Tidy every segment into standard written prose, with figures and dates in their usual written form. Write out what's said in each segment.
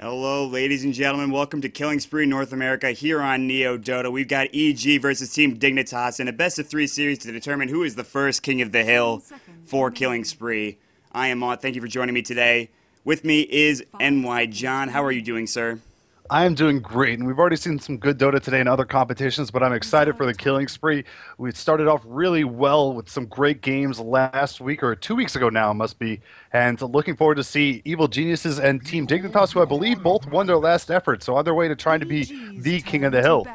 Hello, ladies and gentlemen. Welcome to Killing Spree North America here on Dota. We've got EG versus Team Dignitas in a best-of-3 series to determine who is the first King of the Hill for Killing Spree. I am Maut. Thank you for joining me today. With me is NYJohn. How are you doing, sir? I am doing great, and we've already seen some good Dota today in other competitions, but I'm excited for the killing spree. We started off really well with some great games last week, or 2 weeks ago now, it must be, and looking forward to see Evil Geniuses and Team Dignitas, who I believe both won their last effort, so on their way to trying to be the king of the hill.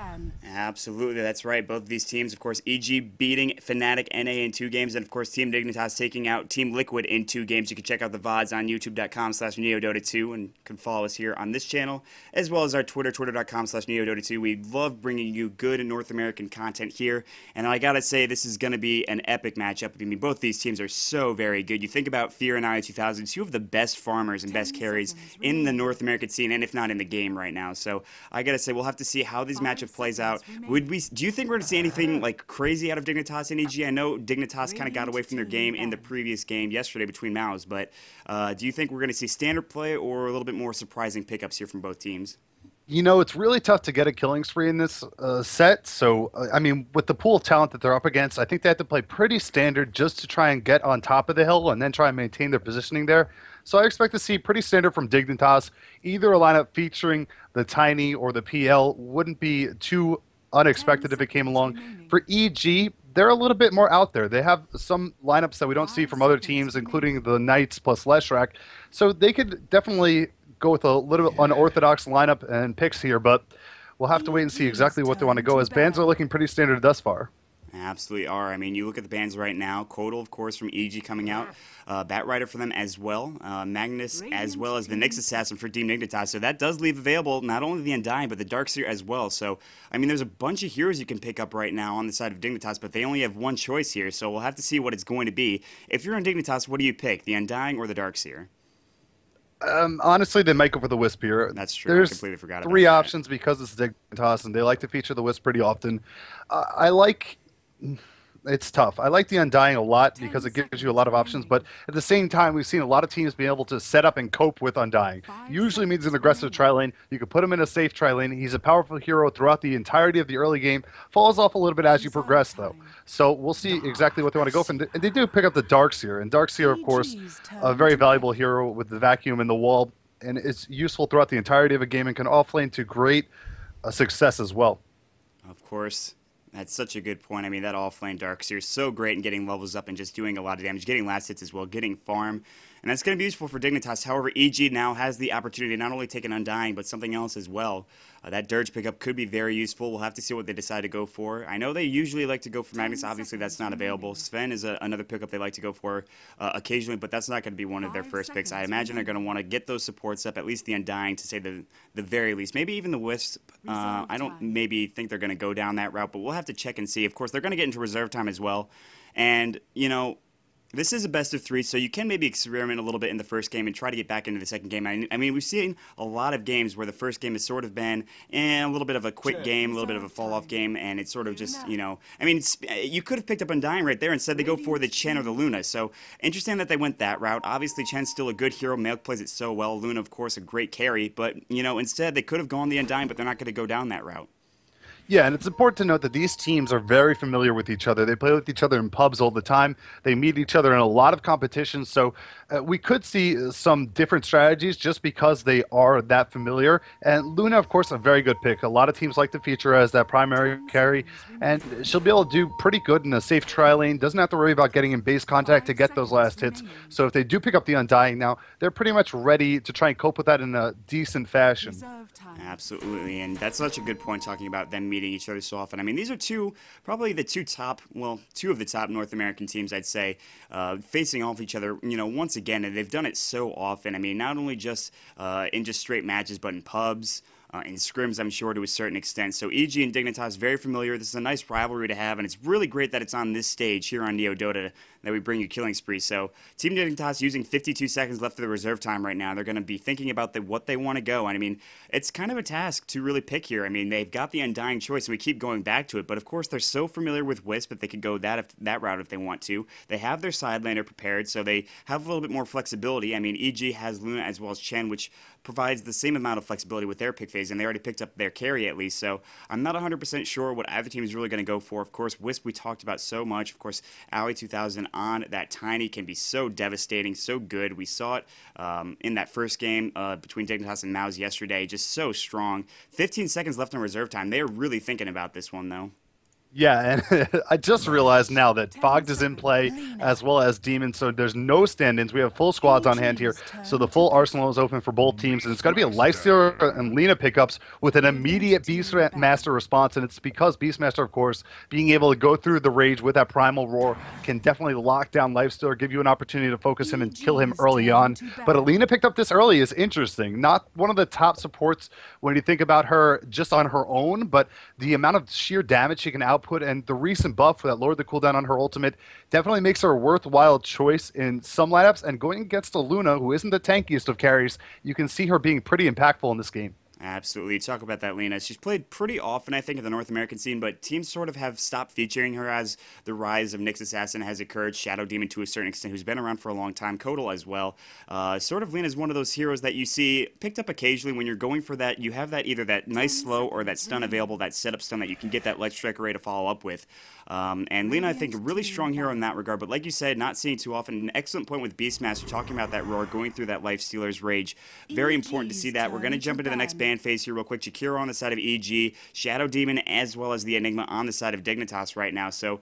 Absolutely, that's right. Both of these teams, of course, EG beating Fnatic NA in 2 games, and of course, Team Dignitas taking out Team Liquid in 2 games. You can check out the VODs on youtube.com/NeoDota2, and you can follow us here on this channel, as well as our Twitter, twitter.com/NeoDota2. We love bringing you good North American content here, and I gotta say, this is going to be an epic matchup. I mean, both these teams are so very good. You think about Fear and I2000, two of the best farmers and best carries in the North American scene, and if not in the game right now. So I gotta say, we'll have to see how this matchup plays out. Do you think we're going to see anything like crazy out of Dignitas and EG? I know Dignitas kind of got away from their game in the previous game yesterday between Maus, but do you think we're going to see standard play or a little bit more surprising pickups here from both teams? You know, it's really tough to get a killing spree in this set. So, I mean, with the pool of talent that they're up against, I think they have to play pretty standard just to try and get on top of the hill and then try and maintain their positioning there. So I expect to see pretty standard from Dignitas. Either a lineup featuring the Tiny or the PL wouldn't be too unexpected if it came along. For EG, they're a little bit more out there. They have some lineups that we don't see from other teams, including the Knights plus Leshrac. So they could definitely go with a little bit unorthodox lineup and picks here, but we'll have to wait and see exactly what they want to go, as bans are looking pretty standard thus far. Absolutely are. I mean, you look at the bans right now. Kodal, of course, from EG coming out. Batrider for them as well. Magnus as well as the Nyx Assassin for Team Dignitas. So that does leave available not only the Undying, but the Darkseer as well. So, I mean, there's a bunch of heroes you can pick up right now on the side of Dignitas, but they only have one choice here. So we'll have to see what it's going to be. If you're on Dignitas, what do you pick? The Undying or the Darkseer? Honestly, they might go for the Wisp here. That's true. I There's completely forgot about three that. options because it's Dignitas, and they like to feature the Wisp pretty often. I like. It's tough. I like the Undying a lot because it gives you a lot of options, but at the same time, we've seen a lot of teams be able to set up and cope with Undying. Usually means an aggressive tri lane. You can put him in a safe tri lane. He's a powerful hero throughout the entirety of the early game. Falls off a little bit as you progress, though. So we'll see exactly what they want to go for. And they do pick up the Darkseer. And Darkseer, of course, a very valuable hero with the vacuum and the wall, and it's useful throughout the entirety of a game and can offlane to great success as well. Of course. That's such a good point. I mean, that offlane Darkseer is so great in getting levels up and just doing a lot of damage, getting last hits as well, getting farm. And that's going to be useful for Dignitas. However, EG now has the opportunity to not only take an Undying, but something else as well. That Dirge pickup could be very useful. We'll have to see what they decide to go for. I know they usually like to go for Magnus. Obviously, that's not available. Sven is another pickup they like to go for occasionally, but that's not going to be one of their first picks. I imagine they're going to want to get those supports up, at least the Undying, to say the very least. Maybe even the Wisp. I don't maybe think they're going to go down that route, but we'll have to check and see. Of course, they're going to get into reserve time as well. And, you know, this is a best-of-3, so you can maybe experiment a little bit in the first game and try to get back into the second game. I mean, we've seen a lot of games where the first game has sort of been a little bit of a quick game, a little bit of a fall-off game, and it's sort of just, you know, I mean, you could have picked up Undying right there. Instead, they go for the Chen or the Luna. So, interesting that they went that route. Obviously, Chen's still a good hero. Milk plays it so well. Luna, of course, a great carry. But, you know, instead, they could have gone the Undying, but they're not going to go down that route. Yeah, and it's important to note that these teams are very familiar with each other. They play with each other in pubs all the time. They meet each other in a lot of competitions. So we could see some different strategies just because they are that familiar. And Luna, of course, a very good pick. A lot of teams like to feature her as that primary carry. And she'll be able to do pretty good in a safe tri lane. Doesn't have to worry about getting in base contact to get those last hits. So if they do pick up the Undying now, they're pretty much ready to try and cope with that in a decent fashion. Absolutely, and that's such a good point talking about them meeting each other so often. I mean, these are probably the two top, well, two of the top North American teams, I'd say, facing off each other, you know, once again, and they've done it so often. I mean, not only just in just straight matches, but in pubs, in scrims, I'm sure, to a certain extent. So EG and Dignitas, very familiar. This is a nice rivalry to have, and it's really great that it's on this stage here on NeoDota that we bring you Killing Spree. So Team Dignitas using 52 seconds left of the reserve time right now. They're going to be thinking about what they want to go. And I mean, it's kind of a task to really pick here. I mean, they've got the Undying choice, and we keep going back to it. But of course, they're so familiar with Wisp that they could go that route if they want to. They have their side laner prepared, so they have a little bit more flexibility. I mean, EG has Luna as well as Chen, which provides the same amount of flexibility with their pick phase, and they already picked up their carry at least. So I'm not 100% sure what either team is really going to go for. Of course, Wisp we talked about so much. Of course, Alley 2000 on that Tiny can be so devastating, so good. We saw it in that first game between Dignitas and Maus yesterday, just so strong. 15 seconds left in reserve time. They are really thinking about this one, though. Yeah, and I just realized now that Fogged is in play as well as Demon, so there's no stand-ins. We have full squads on hand here, so the full arsenal is open for both teams, and it's going to be a Lifestealer and Lina pickups with an immediate Beastmaster response, and it's because Beastmaster, of course, being able to go through the rage with that Primal Roar can definitely lock down Lifestealer, give you an opportunity to focus him and kill him early on. But Alina picked up this early is interesting. Not one of the top supports when you think about her just on her own, but the amount of sheer damage she can output and the recent buff that lowered the cooldown on her ultimate definitely makes her a worthwhile choice in some lineups. And going against a Luna, who isn't the tankiest of carries, you can see her being pretty impactful in this game. Absolutely. Talk about that, Lena. She's played pretty often, I think, in the North American scene, but teams sort of have stopped featuring her as the rise of Nyx Assassin has occurred. Shadow Demon, to a certain extent, who's been around for a long time. Kodal as well. Sort of Lena is one of those heroes that you see picked up occasionally when you're going for that. You have that either that nice slow or that stun available, that setup stun that you can get that Light Strike array to follow up with. And Lena, I think, a really strong hero in that regard. But like you said, not seeing too often. An excellent point with Beastmaster, talking about that roar, going through that Life Stealer's rage. Very important to see that. We're going to jump into the next ban phase here real quick. Jakiro on the side of EG, Shadow Demon, as well as the Enigma on the side of Dignitas right now. So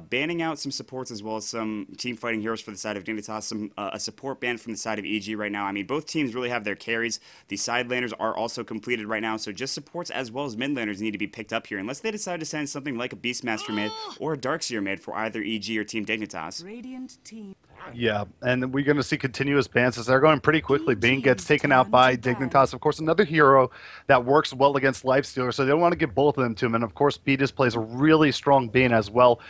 banning out some supports as well as some team fighting heroes for the side of Dignitas. Some a support ban from the side of EG right now. I mean, both teams really have their carries. The side laners are also completed right now. So just supports as well as mid laners need to be picked up here, unless they decide to send something like a Beastmaster mid or a Darkseer mid for either EG or Team Dignitas. Radiant team. Yeah, and we're going to see continuous bans as they're going pretty quickly. Bane gets taken out by Dignitas, of course, another hero that works well against Lifestealer, so they don't want to give both of them to him. And of course, Beatus plays a really strong Bane as well.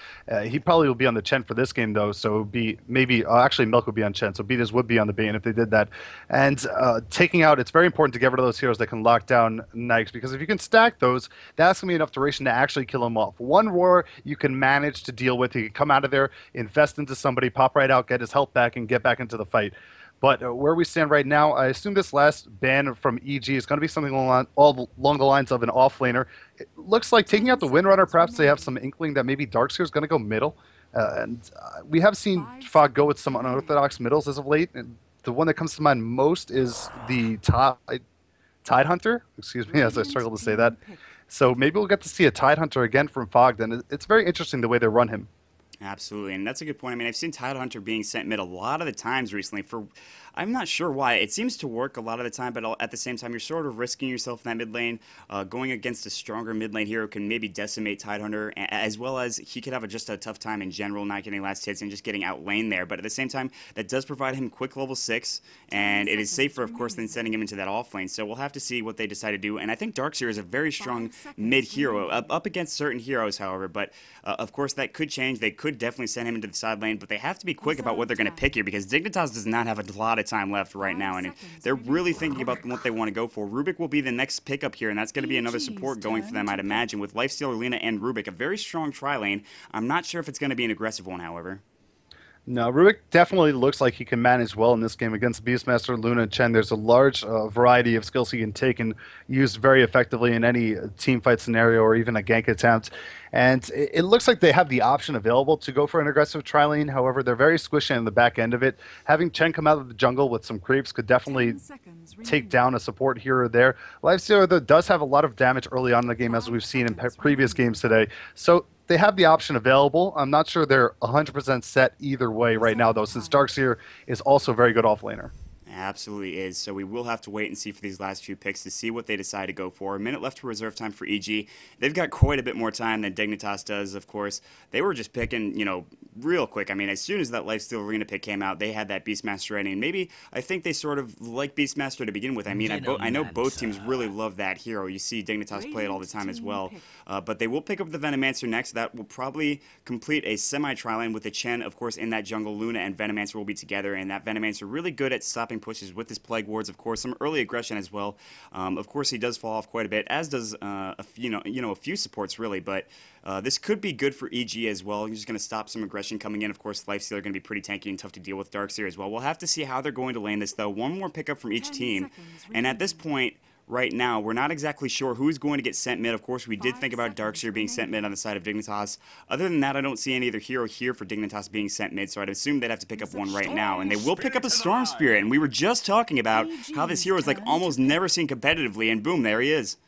He probably will be on the Chen for this game, though, so it would be maybe actually Milk would be on Chen, so Beatus would be on the Bane if they did that. And taking out, it's very important to get rid of those heroes that can lock down Nyx, because if you can stack those, that's going to be enough duration to actually kill them off. One Roar you can manage to deal with. You can come out of there, invest into somebody, pop right out, get his health back, and get back into the fight. But where we stand right now, I assume this last ban from EG is going to be something along the lines of an offlaner. It looks like taking out the Windrunner, perhaps they have some inkling that maybe Darkseer is going to go middle. We have seen Fog go with some unorthodox middles as of late. And the one that comes to mind most is the Tide Hunter. Excuse me as I struggle to say that. So maybe we'll get to see a Tide Hunter again from Fog. Then it's very interesting the way they run him. Absolutely, and that's a good point. I mean, I've seen Tide Hunter being sent mid a lot of the times recently. I'm not sure why. It seems to work a lot of the time, but at the same time, you're sort of risking yourself in that mid lane. Going against a stronger mid lane hero can maybe decimate Tide Hunter, as well as he could have just a tough time in general, not getting last hits and just getting outlaned there. But at the same time, that does provide him quick level 6, and it is safer, of course, than sending him into that off lane. So we'll have to see what they decide to do. And I think Darkseer is a very strong mid hero, up against certain heroes, however. But of course, that could change. They could definitely send him into the side lane, but they have to be quick about what they're going to pick here, because Dignitas does not have a lot of time left right now, and they're really thinking about what they want to go for. Rubik will be the next pickup here, and that's going to be another support going for them, I'd imagine, with Lifestealer, Lina, and Rubik. A very strong tri-lane. I'm not sure if it's going to be an aggressive one, however. No, Rubik definitely looks like he can manage well in this game against Beastmaster, Luna, and Chen. There's a large variety of skills he can take and use very effectively in any team fight scenario or even a gank attempt. And it looks like they have the option available to go for an aggressive tri-lane. However, they're very squishy on the back end of it. Having Chen come out of the jungle with some creeps could definitely take down a support here or there. Lifestealer does have a lot of damage early on in the game, as we've seen in previous games today. So they have the option available. I'm not sure they're 100% set either way right now, though, since Darkseer is also a very good offlaner. Absolutely is. So we will have to wait and see for these last few picks to see what they decide to go for. A minute left for reserve time for EG. They've got quite a bit more time than Dignitas does, of course. They were just picking, real quick. I mean, as soon as that Lifesteal Arena pick came out, they had that Beastmaster ready. And maybe I think they sort of like Beastmaster to begin with. I mean, I know both teams really love that hero. You see Dignitas play it all the time as well. But they will pick up the Venomancer next. That will probably complete a semi-tri-lane with the Chen, of course, in that jungle. Luna and Venomancer will be together. And that Venomancer really good at stopping pushes with his Plague Wards, of course, some early aggression as well. Of course, he does fall off quite a bit, as does a few supports really, but this could be good for EG as well. He's just going to stop some aggression coming in. Of course, Lifestealer going to be pretty tanky and tough to deal with. Darkseer as well. We'll have to see how they're going to lane this, though. One more pickup from each team, and at this point, right now, we're not exactly sure who's going to get sent mid. Of course, we did think about Darkseer being sent mid on the side of Dignitas. Other than that, I don't see any other hero here for Dignitas being sent mid, so I'd assume they'd have to pick up one right now. And they will pick up a Storm Spirit, and we were just talking about how this hero is like almost never seen competitively, and boom, there he is.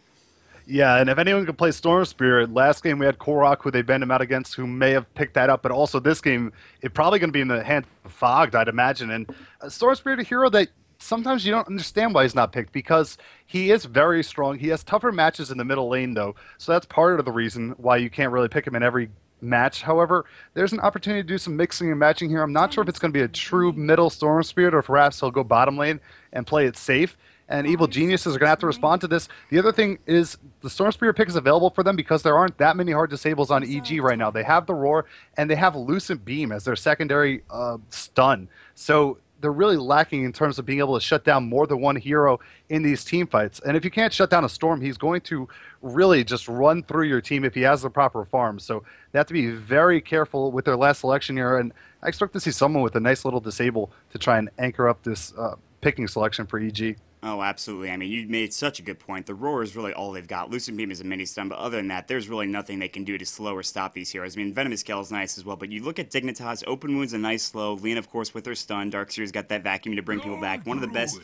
Yeah, and if anyone can play Storm Spirit, last game we had Korok, who they banned him out against, who may have picked that up, but also this game, it's probably going to be in the hands of Fogged, I'd imagine. And Storm Spirit, a hero that sometimes you don't understand why he's not picked, because he is very strong. He has tougher matches in the middle lane, though, so that's part of the reason why you can't really pick him in every match. However, there's an opportunity to do some mixing and matching here. I'm not sure if it's going to be a true middle Storm Spirit or if perhaps he'll go bottom lane and play it safe. And Evil Geniuses are going to have to respond to this. The other thing is the Storm Spirit pick is available for them because there aren't that many hard disables on EG right now. They have the Roar, and they have Lucent Beam as their secondary stun. So they're really lacking in terms of being able to shut down more than one hero in these team fights. And if you can't shut down a Storm, he's going to really just run through your team if he has the proper farm. So they have to be very careful with their last selection here. And I expect to see someone with a nice little disable to try and anchor up this picking selection for EG. Oh, absolutely. I mean, you made such a good point. The Roar is really all they've got. Lucent Beam is a mini stun, but other than that, there's really nothing they can do to slow or stop these heroes. I mean, Venomous Gale is nice as well, but you look at Dignitas, Open Wound's a nice slow. Lean, of course, with her stun. Darkseer's got that vacuum to bring people back. One of the best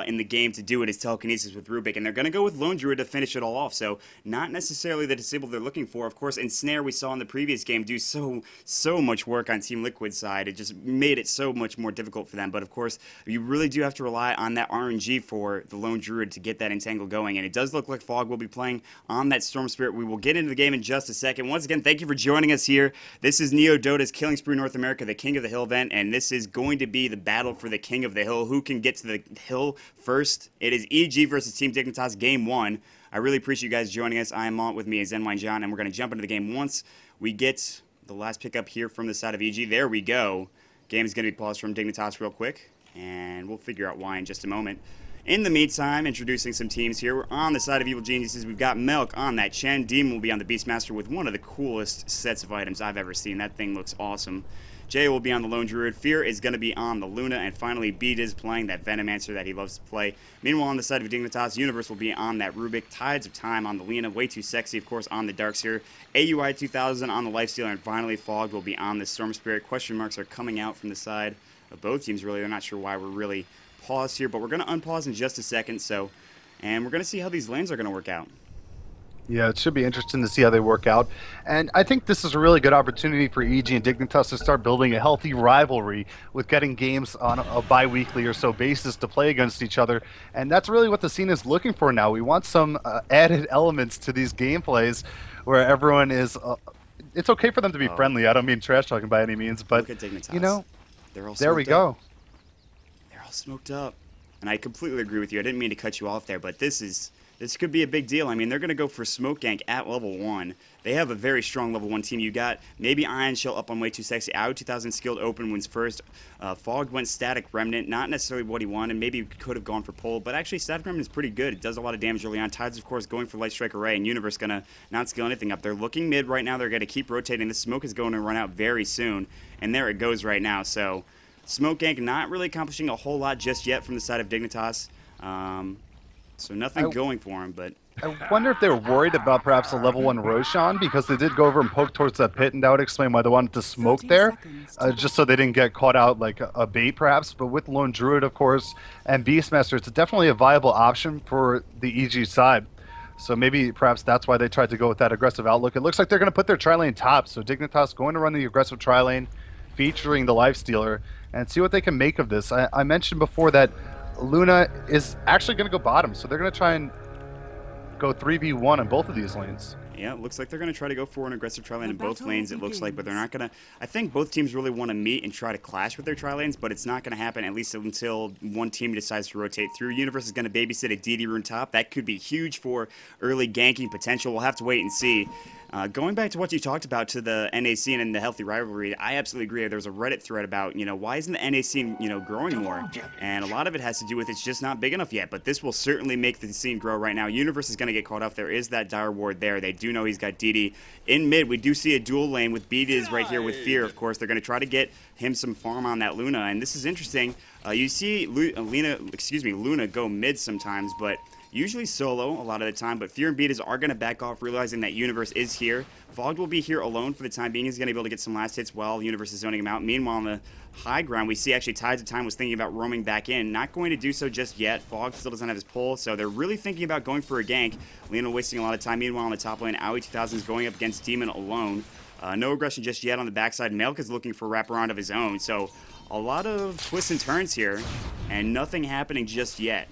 in the game to do it is telekinesis with Rubik, and they're going to go with Lone Druid to finish it all off, so not necessarily the disable they're looking for. Of course, Ensnare we saw in the previous game do so much work on Team Liquid's side. It just made it so much more difficult for them, but of course, you really do have to rely on that RNG for the Lone Druid to get that entangle going, and it does look like Fog will be playing on that Storm Spirit. We will get into the game in just a second. Once again, thank you for joining us here. This is NYJohn's Killing Spree North America, the King of the Hill event, and this is going to be the battle for the King of the Hill. Who can get to the hill first? It is EG versus Team Dignitas Game 1. I really appreciate you guys joining us. I am Maut, with me is NYJohn, and we're going to jump into the game once we get the last pickup here from the side of EG. There we go. Game is going to be paused from Dignitas real quick, and we'll figure out why in just a moment. In the meantime, introducing some teams here. We're on the side of Evil Geniuses. We've got Milk on that Chen. Demon will be on the Beastmaster with one of the coolest sets of items I've ever seen. That thing looks awesome. Jay will be on the Lone Druid. Fear is going to be on the Luna. And finally, Beat is playing that Venomancer that he loves to play. Meanwhile, on the side of Dignitas, Universe will be on that Rubik. Tides of Time on the Lena. Way Too Sexy, of course, on the Darkseer. AUI 2000 on the Lifestealer. And finally, Fog will be on the Storm Spirit. Question marks are coming out from the side of both teams, really. They're not sure why we're really paused here, but we're going to unpause in just a second. And we're going to see how these lanes are going to work out. Yeah, it should be interesting to see how they work out. And I think this is a really good opportunity for EG and Dignitas to start building a healthy rivalry with getting games on a bi-weekly or so basis to play against each other. And that's really what the scene is looking for now. We want some added elements to these gameplays where everyone is... it's okay for them to be friendly. I don't mean trash talking by any means, but, look at Dignitas. you know, they're all there we go. They're all smoked up. And I completely agree with you. I didn't mean to cut you off there, but this could be a big deal. I mean, they're going to go for Smoke Gank at level 1. They have a very strong level 1 team. You got maybe Iron Shell up on Way Too Sexy. IO 2000 skilled Open wins first. Fog went Static Remnant. Not necessarily what he wanted. Maybe he could have gone for Pole. But actually, Static Remnant is pretty good. It does a lot of damage early on. Tides, of course, going for Light Strike Array. And Universe going to not skill anything up. They're looking mid right now. They're going to keep rotating. The smoke is going to run out very soon. And there it goes right now. So Smoke Gank not really accomplishing a whole lot just yet from the side of Dignitas. So nothing going for him, but... I wonder if they were worried about perhaps a level 1 Roshan, because they did go over and poke towards that pit, and that would explain why they wanted to smoke there, just so they didn't get caught out like a bait perhaps. But with Lone Druid, of course, and Beastmaster, it's definitely a viable option for the EG side. So maybe perhaps that's why they tried to go with that aggressive outlook. It looks like they're going to put their tri-lane top, so Dignitas going to run the aggressive tri-lane, featuring the Lifestealer, and see what they can make of this. I mentioned before that Luna is actually going to go bottom, so they're going to try and go 3v1 in both of these lanes. Yeah, it looks like they're going to try to go for an aggressive tri-lane in both lanes, it looks like, but they're not going to... I think both teams really want to meet and try to clash with their tri-lanes, but it's not going to happen, at least until one team decides to rotate through. Universe is going to babysit a DD rune top. That could be huge for early ganking potential. We'll have to wait and see. Going back to what you talked about to the NA scene and the healthy rivalry, I absolutely agree. There was a Reddit thread about, why isn't the NA scene, growing more? And a lot of it has to do with it's just not big enough yet, but this will certainly make the scene grow right now. Universe is going to get caught up. There is that dire ward there. They do know he's got DD. In mid, we do see a dual lane with Beat right here with Fear, of course. They're going to try to get him some farm on that Luna, and this is interesting. You see Luna go mid sometimes, but usually solo a lot of the time, but Fear and Beaters are going to back off, realizing that Universe is here. Fogged will be here alone for the time being. He's going to be able to get some last hits while Universe is zoning him out. Meanwhile, on the high ground, we see actually Tides of Time was thinking about roaming back in. Not going to do so just yet. Fogged still doesn't have his pull, so they're really thinking about going for a gank. Lena wasting a lot of time. Meanwhile, on the top lane, Aoi 2000 is going up against Demon alone. No aggression just yet on the backside. Melk is looking for a wraparound of his own, so a lot of twists and turns here, and nothing happening just yet.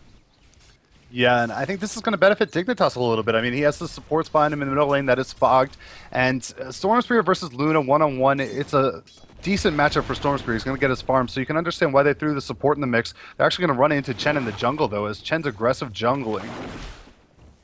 Yeah, and I think this is going to benefit Dignitas a little bit. I mean, he has the supports behind him in the middle lane that is Fogged, and Storm Spirit versus Luna one-on-one, it's a decent matchup for Storm Spirit. He's going to get his farm, so you can understand why they threw the support in the mix. They're actually going to run into Chen in the jungle, though, as Chen's aggressive jungling.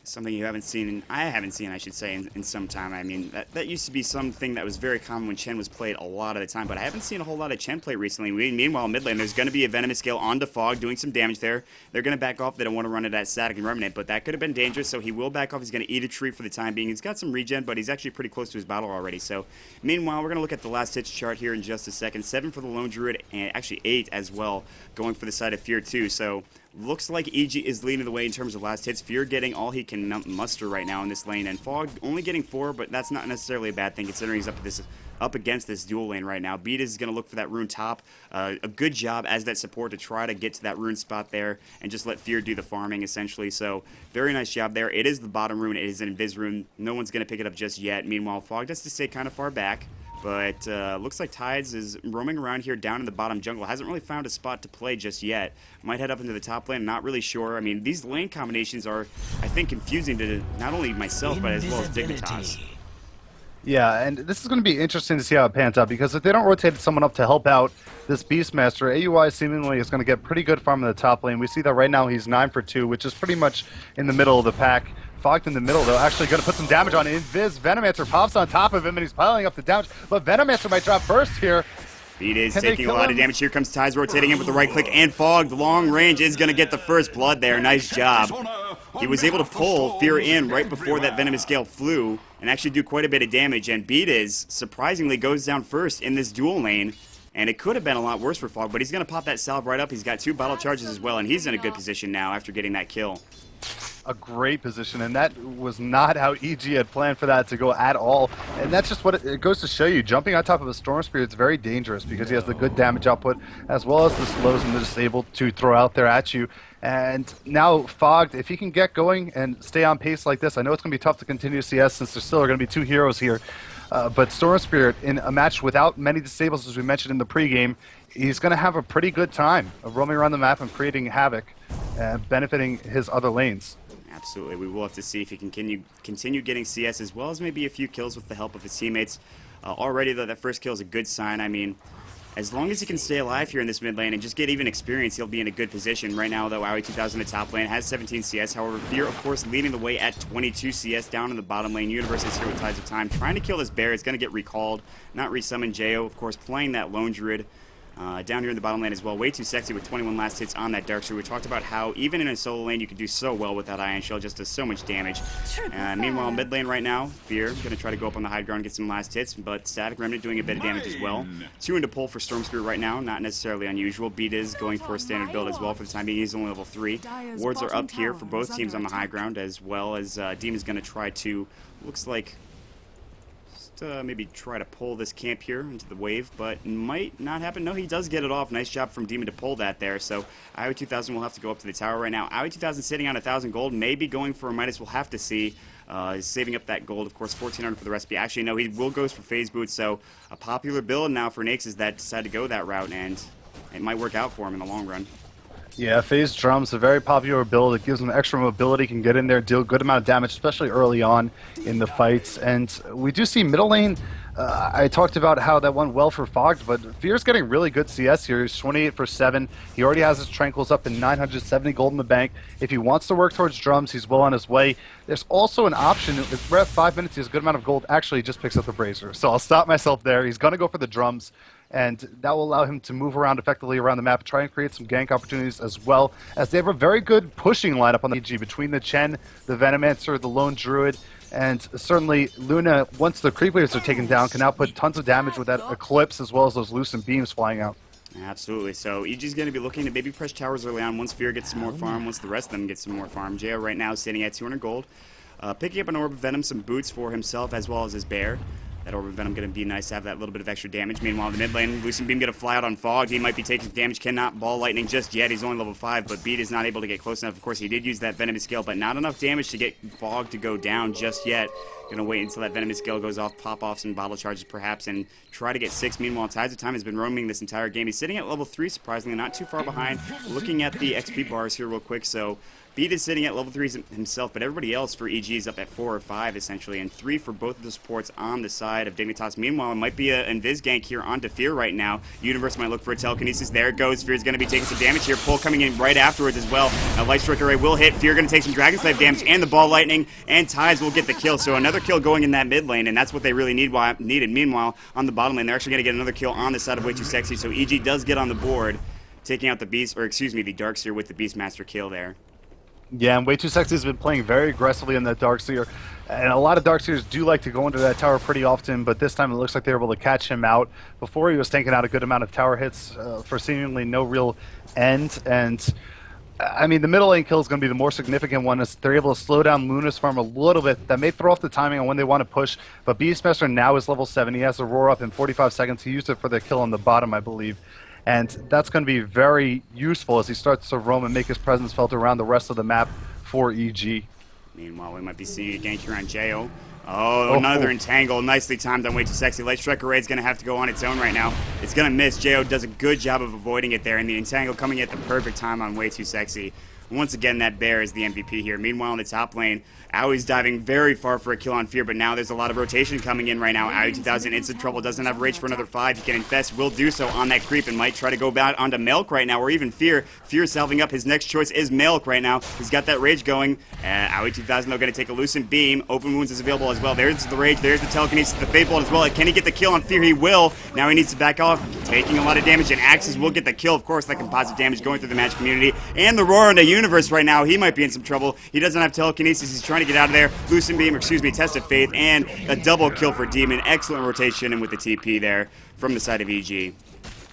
Something you haven't seen, I haven't seen, I should say, in some time. I mean, that used to be something that was very common when Chen was played a lot of the time, but I haven't seen a whole lot of Chen play recently. Meanwhile, mid lane, there's going to be a Venomous Scale onto Fog, doing some damage there. They're going to back off. They don't want to run it at Static and Remnant, but that could have been dangerous, so he will back off. He's going to eat a tree for the time being. He's got some regen, but he's actually pretty close to his battle already. So, meanwhile, we're going to look at the last hits chart here in just a second. 7 for the Lone Druid, and actually 8 as well, going for the side of Fear too. So, looks like EG is leading the way in terms of last hits. Fear getting all he can muster right now in this lane, and Fog only getting 4, but that's not necessarily a bad thing considering he's up against this dual lane right now. Beat is going to look for that rune top. A good job as that support to try to get to that rune spot there and just let Fear do the farming essentially. So very nice job there. It is the bottom rune. It is an invis rune. No one's going to pick it up just yet. Meanwhile, Fog has to stay kind of far back. But looks like Tides is roaming around here down in the bottom jungle. Hasn't really found a spot to play just yet. Might head up into the top lane. Not really sure. I mean, these lane combinations are, I think, confusing to not only myself, but as well as Dignitas. Yeah, and this is going to be interesting to see how it pans out, because if they don't rotate someone up to help out this Beastmaster, AUI seemingly is going to get pretty good farm in the top lane. We see that right now he's 9 for 2, which is pretty much in the middle of the pack. Fogged in the middle, though, actually going to put some damage on Invis. Venomancer pops on top of him, and he's piling up the damage, but Venomancer might drop first here. Beat is taking a lot of damage. Here comes Tides rotating in with the right click, and Fogged, long range, is going to get the first blood there. Nice job. He was able to pull Fear in right before that Venomous Gale flew and actually do quite a bit of damage, and Beat is surprisingly goes down first in this dual lane. And it could have been a lot worse for Fog, but he's going to pop that salve right up. He's got 2 bottle charges as well, and he's in a good position now after getting that kill. A great position, and that was not how EG had planned for that to go at all. And that's just what it goes to show you. Jumping on top of a Storm Spirit is very dangerous because he has the good damage output as well as the slows and the disabled to throw out there at you. And now Fogged, if he can get going and stay on pace like this, I know it's going to be tough to continue CS since there still are going to be 2 heroes here. But Storm Spirit, in a match without many disables, as we mentioned in the pregame, he's going to have a pretty good time of roaming around the map and creating havoc and benefiting his other lanes. Absolutely. We will have to see if he can continue getting CS as well as maybe a few kills with the help of his teammates. Already, though, that first kill is a good sign. I mean, as long as he can stay alive here in this mid lane and just get even experience, he'll be in a good position. Right now, though, Aoi 2000 in the top lane has 17 CS. However, Fear, of course, leading the way at 22 CS down in the bottom lane. Universe is here with Tides of Time, trying to kill this bear. It's going to get recalled, not resummoned. Jo, of course, playing that Lone Druid. Down here in the bottom lane as well. Way too sexy with 21 last hits on that Dark Druid. We talked about how even in a solo lane you can do so well with that Iron Shell. Just does so much damage. Meanwhile, mid lane right now, Fear going to try to go up on the high ground and get some last hits, but Static Remnant doing a bit of damage as well. 2 into pull for Storm Spirit right now. Not necessarily unusual. Beat is going for a standard build as well for the time being. He's only level 3. Wards are up here for both teams on the high ground, as well as Demon's going to try to, looks like, maybe try to pull this camp here into the wave, but might not happen. No, he does get it off. Nice job from Demon to pull that there. So Aoi 2000 will have to go up to the tower right now. Aoi 2000 sitting on 1,000 gold, maybe going for a Midas. We'll have to see. He's saving up that gold, of course, 1,400 for the recipe. Actually, no, he will go for phase boots. So a popular build now for Nakes is that decide to go that route, and it might work out for him in the long run. Yeah, phase drums, a very popular build. It gives them extra mobility, can get in there, deal a good amount of damage, especially early on in the fights. And we do see middle lane. I talked about how that went well for Fogged, but Fear's getting really good CS here. He's 28 for 7. He already has his Tranquils up in 970 gold in the bank. If he wants to work towards drums, he's well on his way. There's also an option. If we're at 5 minutes, he has a good amount of gold. Actually, he just picks up the Brazier. So I'll stop myself there. He's going to go for the drums, and that will allow him to move around effectively around the map, try and create some gank opportunities, as well as they have a very good pushing lineup on the EG between the Chen, the Venomancer, the Lone Druid, and certainly Luna, once the creep waves are taken down, can now put tons of damage with that Eclipse as well as those Lucent Beams flying out. Absolutely. So EG's going to be looking to maybe press towers early on once Fear gets some more farm, once the rest of them get some more farm. JO right now sitting at 200 gold. Picking up an Orb of Venom, some boots for himself as well as his bear. That Orb of Venom going to be nice to have that little bit of extra damage. Meanwhile, in the mid lane, Lucent Beam going to fly out on Fog. He might be taking damage, cannot ball lightning just yet. He's only level 5, but Beat is not able to get close enough. Of course, he did use that Venomous Scale, but not enough damage to get Fog to go down just yet. Going to wait until that Venomous Scale goes off, pop off some bottle charges perhaps, and try to get 6. Meanwhile, Tides of Time has been roaming this entire game. He's sitting at level 3, surprisingly, not too far behind. Looking at the XP bars here real quick, so Beat is sitting at level 3 himself, but everybody else for EG is up at 4 or 5, essentially, and 3 for both of the supports on the side of Dignitas. Meanwhile, it might be an Invis gank here onto Fear right now. Universe might look for a telekinesis. There it goes. Fear's going to be taking some damage here. Pull coming in right afterwards as well. Now, Light Strike Array will hit. Fear going to take some Dragon Slave damage, and the Ball Lightning, and Tides will get the kill. So another kill going in that mid lane, and that's what they really needed. Meanwhile, on the bottom lane, they're actually going to get another kill on the side of Way Too Sexy, so EG does get on the board, taking out the Beast, or excuse me, the Darkseer with the Beastmaster kill there. Yeah, and Way Too Sexy has been playing very aggressively in that Darkseer, and a lot of Darkseers do like to go into that tower pretty often, but this time it looks like they were able to catch him out. Before, he was tanking out a good amount of tower hits for seemingly no real end, and I mean, the middle lane kill is going to be the more significant one, as they're able to slow down Luna's farm a little bit. That may throw off the timing on when they want to push, but Beastmaster now is level 7. He has Aurora up in 45 seconds. He used it for the kill on the bottom, I believe. And that's going to be very useful as he starts to roam and make his presence felt around the rest of the map for EG. Meanwhile, we might be seeing a gank here on Jo. Oh, another entangle. Nicely timed on Way Too Sexy. Light Strike Array is going to have to go on its own right now. It's going to miss. Jo does a good job of avoiding it there, and the entangle coming at the perfect time on Way Too Sexy. Once again, that bear is the MVP here. Meanwhile, in the top lane, Aui's diving very far for a kill on Fear, but now there's a lot of rotation coming in right now. Aui 2000 instant trouble, doesn't have rage for another 5. He can infest, will do so on that creep, and might try to go back onto Milk right now, or even Fear. Fear salving up. His next choice is Milk right now. He's got that rage going. Aui 2000, though, going to take a Lucent Beam. Open Wounds is available as well. There's the rage, there's the telekinesis, the Fate Bolt as well. Can he get the kill on Fear? He will. Now he needs to back off, taking a lot of damage, and Axes will get the kill. Of course, that composite damage going through the match community. And the Roar into Universe right now. He might be in some trouble. He doesn't have telekinesis. He's trying to get out of there. Lucent Beam, Test of Faith, and a double kill for Demon. Excellent rotation and with the TP there from the side of EG.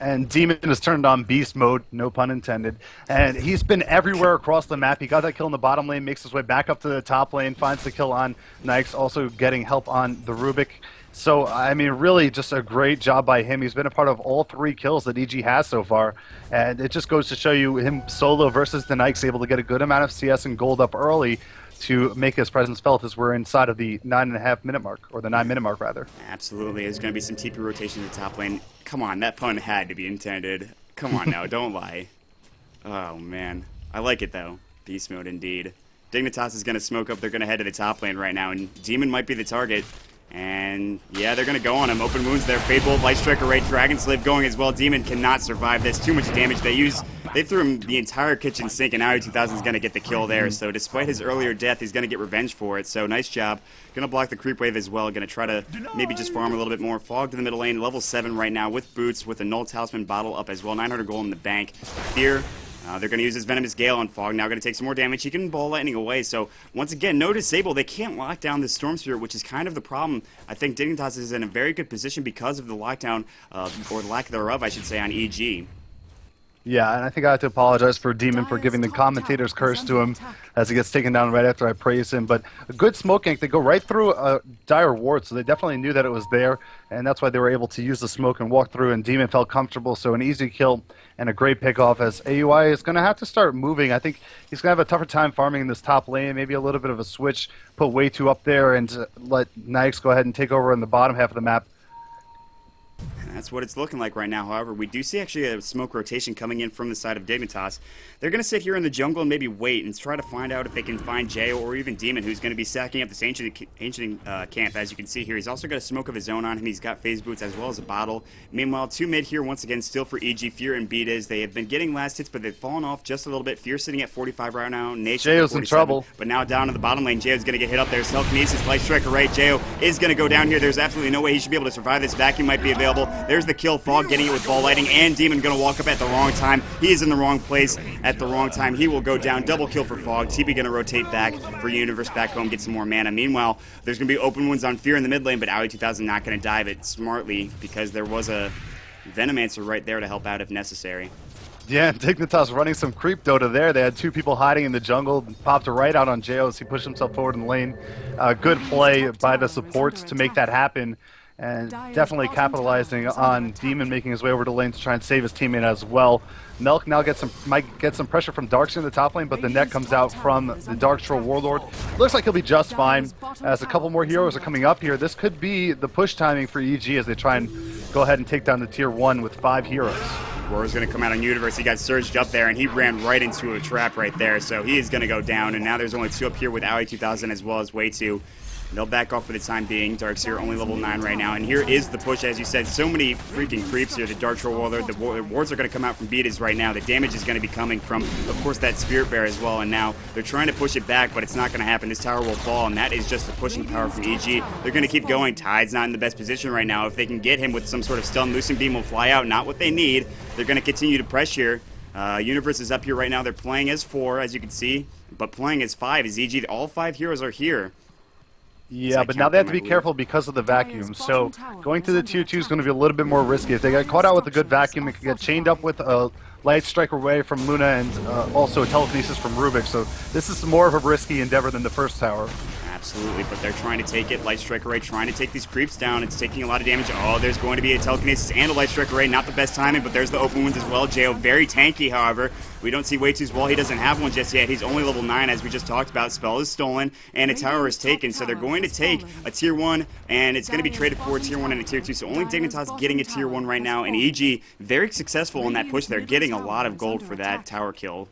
And Demon has turned on beast mode, no pun intended. And he's been everywhere across the map. He got that kill in the bottom lane, makes his way back up to the top lane, finds the kill on Nyx, also getting help on the Rubik. So, I mean, really just a great job by him. He's been a part of all 3 kills that EG has so far. And it just goes to show you him solo versus the Nyx, able to get a good amount of CS and gold up early to make his presence felt as we're inside of the 9.5 minute mark, or the 9 minute mark rather. Absolutely. There's going to be some TP rotation in the top lane. Come on, that pun had to be intended. Come on now, don't lie. Oh, man. I like it, though. Beast mode, indeed. Dignitas is going to smoke up. They're going to head to the top lane right now, and Demon might be the target. And, yeah, they're going to go on him. Open Wounds there. Fate Bolt, Light Strike Array, Dragon Slave going as well. Demon cannot survive this. Too much damage. They threw him the entire kitchen sink, and Aui 2000 is going to get the kill there. So despite his earlier death, he's going to get revenge for it. So nice job. Going to block the creep wave as well. Going to try to maybe just farm a little bit more. Fog to the middle lane. Level 7 right now with boots, with a Null Talisman bottle up as well. 900 gold in the bank. Fear. They're going to use his Venomous Gale on Fog. Now going to take some more damage. He can Ball Lightning away. So, once again, no disable. They can't lock down this Storm Spirit, which is kind of the problem. I think Dignitas is in a very good position because of the lockdown, or lack thereof, I should say, on EG. Yeah, and I think I have to apologize for Demon for giving the commentator's curse to him as he gets taken down right after I praise him. But a good smoke gank, they go right through a dire ward, so they definitely knew that it was there, and that's why they were able to use the smoke and walk through, and Demon felt comfortable, so an easy kill and a great pickoff as AUI is going to have to start moving. I think he's going to have a tougher time farming in this top lane, maybe a little bit of a switch, put Way Too up there, and let Nyx go ahead and take over in the bottom half of the map. That's what it's looking like right now. However, we do see actually a smoke rotation coming in from the side of Dignitas. They're going to sit here in the jungle and maybe wait and try to find out if they can find Jay or even Demon, who's going to be sacking up this ancient camp. As you can see here, he's also got a smoke of his own on him. He's got phase boots as well as a bottle. Meanwhile, 2 mid here once again, still for EG, Fear and Betas. They have been getting last hits, but they've fallen off just a little bit. Fear sitting at 45 right now. Nation Jayo's in trouble. But now down in the bottom lane, Jayo's going to get hit up there. Telekinesis, Light Strike array. Jayo is going to go down here. There's absolutely no way he should be able to survive this. Vacuum might be available. There's the kill. Fog getting it with ball lighting, and Demon going to walk up at the wrong time. He is in the wrong place at the wrong time. He will go down. Double kill for Fog. TB going to rotate back for Universe back home, get some more mana. Meanwhile, there's going to be open wounds on Fear in the mid lane, but Aoi2000 not going to dive it smartly because there was a Venomancer right there to help out if necessary. Yeah, Dignitas running some creep Dota there. They had 2 people hiding in the jungle, popped right out on Jayo as he pushed himself forward in the lane. Good play by the supports to make that happen, and definitely capitalizing on Demon making his way over to lane to try and save his teammate as well. Milk now might get some pressure from Darkseer in the top lane, but the net comes out from the Dark Troll Warlord. Looks like he'll be just fine as a couple more heroes are coming up here. This could be the push timing for EG as they try and go ahead and take down the tier 1 with 5 heroes. Roar's going to come out on Universe. He got surged up there, and he ran right into a trap right there, so he is going to go down. And now there's only 2 up here with Aoi2000 as well as Way2. They'll back off for the time being. Darkseer only level 9 right now. And here is the push, as you said. So many freaking creeps here. The Dark Troll Warlord, the wards are going to come out from Betas right now. The damage is going to be coming from, of course, that Spirit Bear as well. And now they're trying to push it back, but it's not going to happen. This tower will fall, and that is just the pushing power from EG. They're going to keep going. Tide's not in the best position right now. If they can get him with some sort of stun, Lucent Beam will fly out. Not what they need. They're going to continue to press here. Universe is up here right now. They're playing as 4, as you can see, but playing as 5 is EG. All 5 heroes are here. Yeah, but now they have to be careful because of the vacuum. So going to the tier 2 is going to be a little bit more risky. If they get caught out with a good vacuum, it could get chained up with a Light Strike away from Luna and also a telekinesis from Rubik. So this is more of a risky endeavor than the first tower. Absolutely, but they're trying to take it. Light Strike Array trying to take these creeps down. It's taking a lot of damage. Oh, there's going to be a Telekinesis and a Light Strike Array. Not the best timing, but there's the open wounds as well. Jayo very tanky, however. We don't see Way2's wall. He doesn't have one just yet. He's only level 9, as we just talked about. Spell is stolen, and a tower is taken. So they're going to take a tier 1, and it's going to be traded for a tier 1 and a tier 2. So only Dignitas getting a tier 1 right now, and EG very successful in that push. They're getting a lot of gold for that tower kill.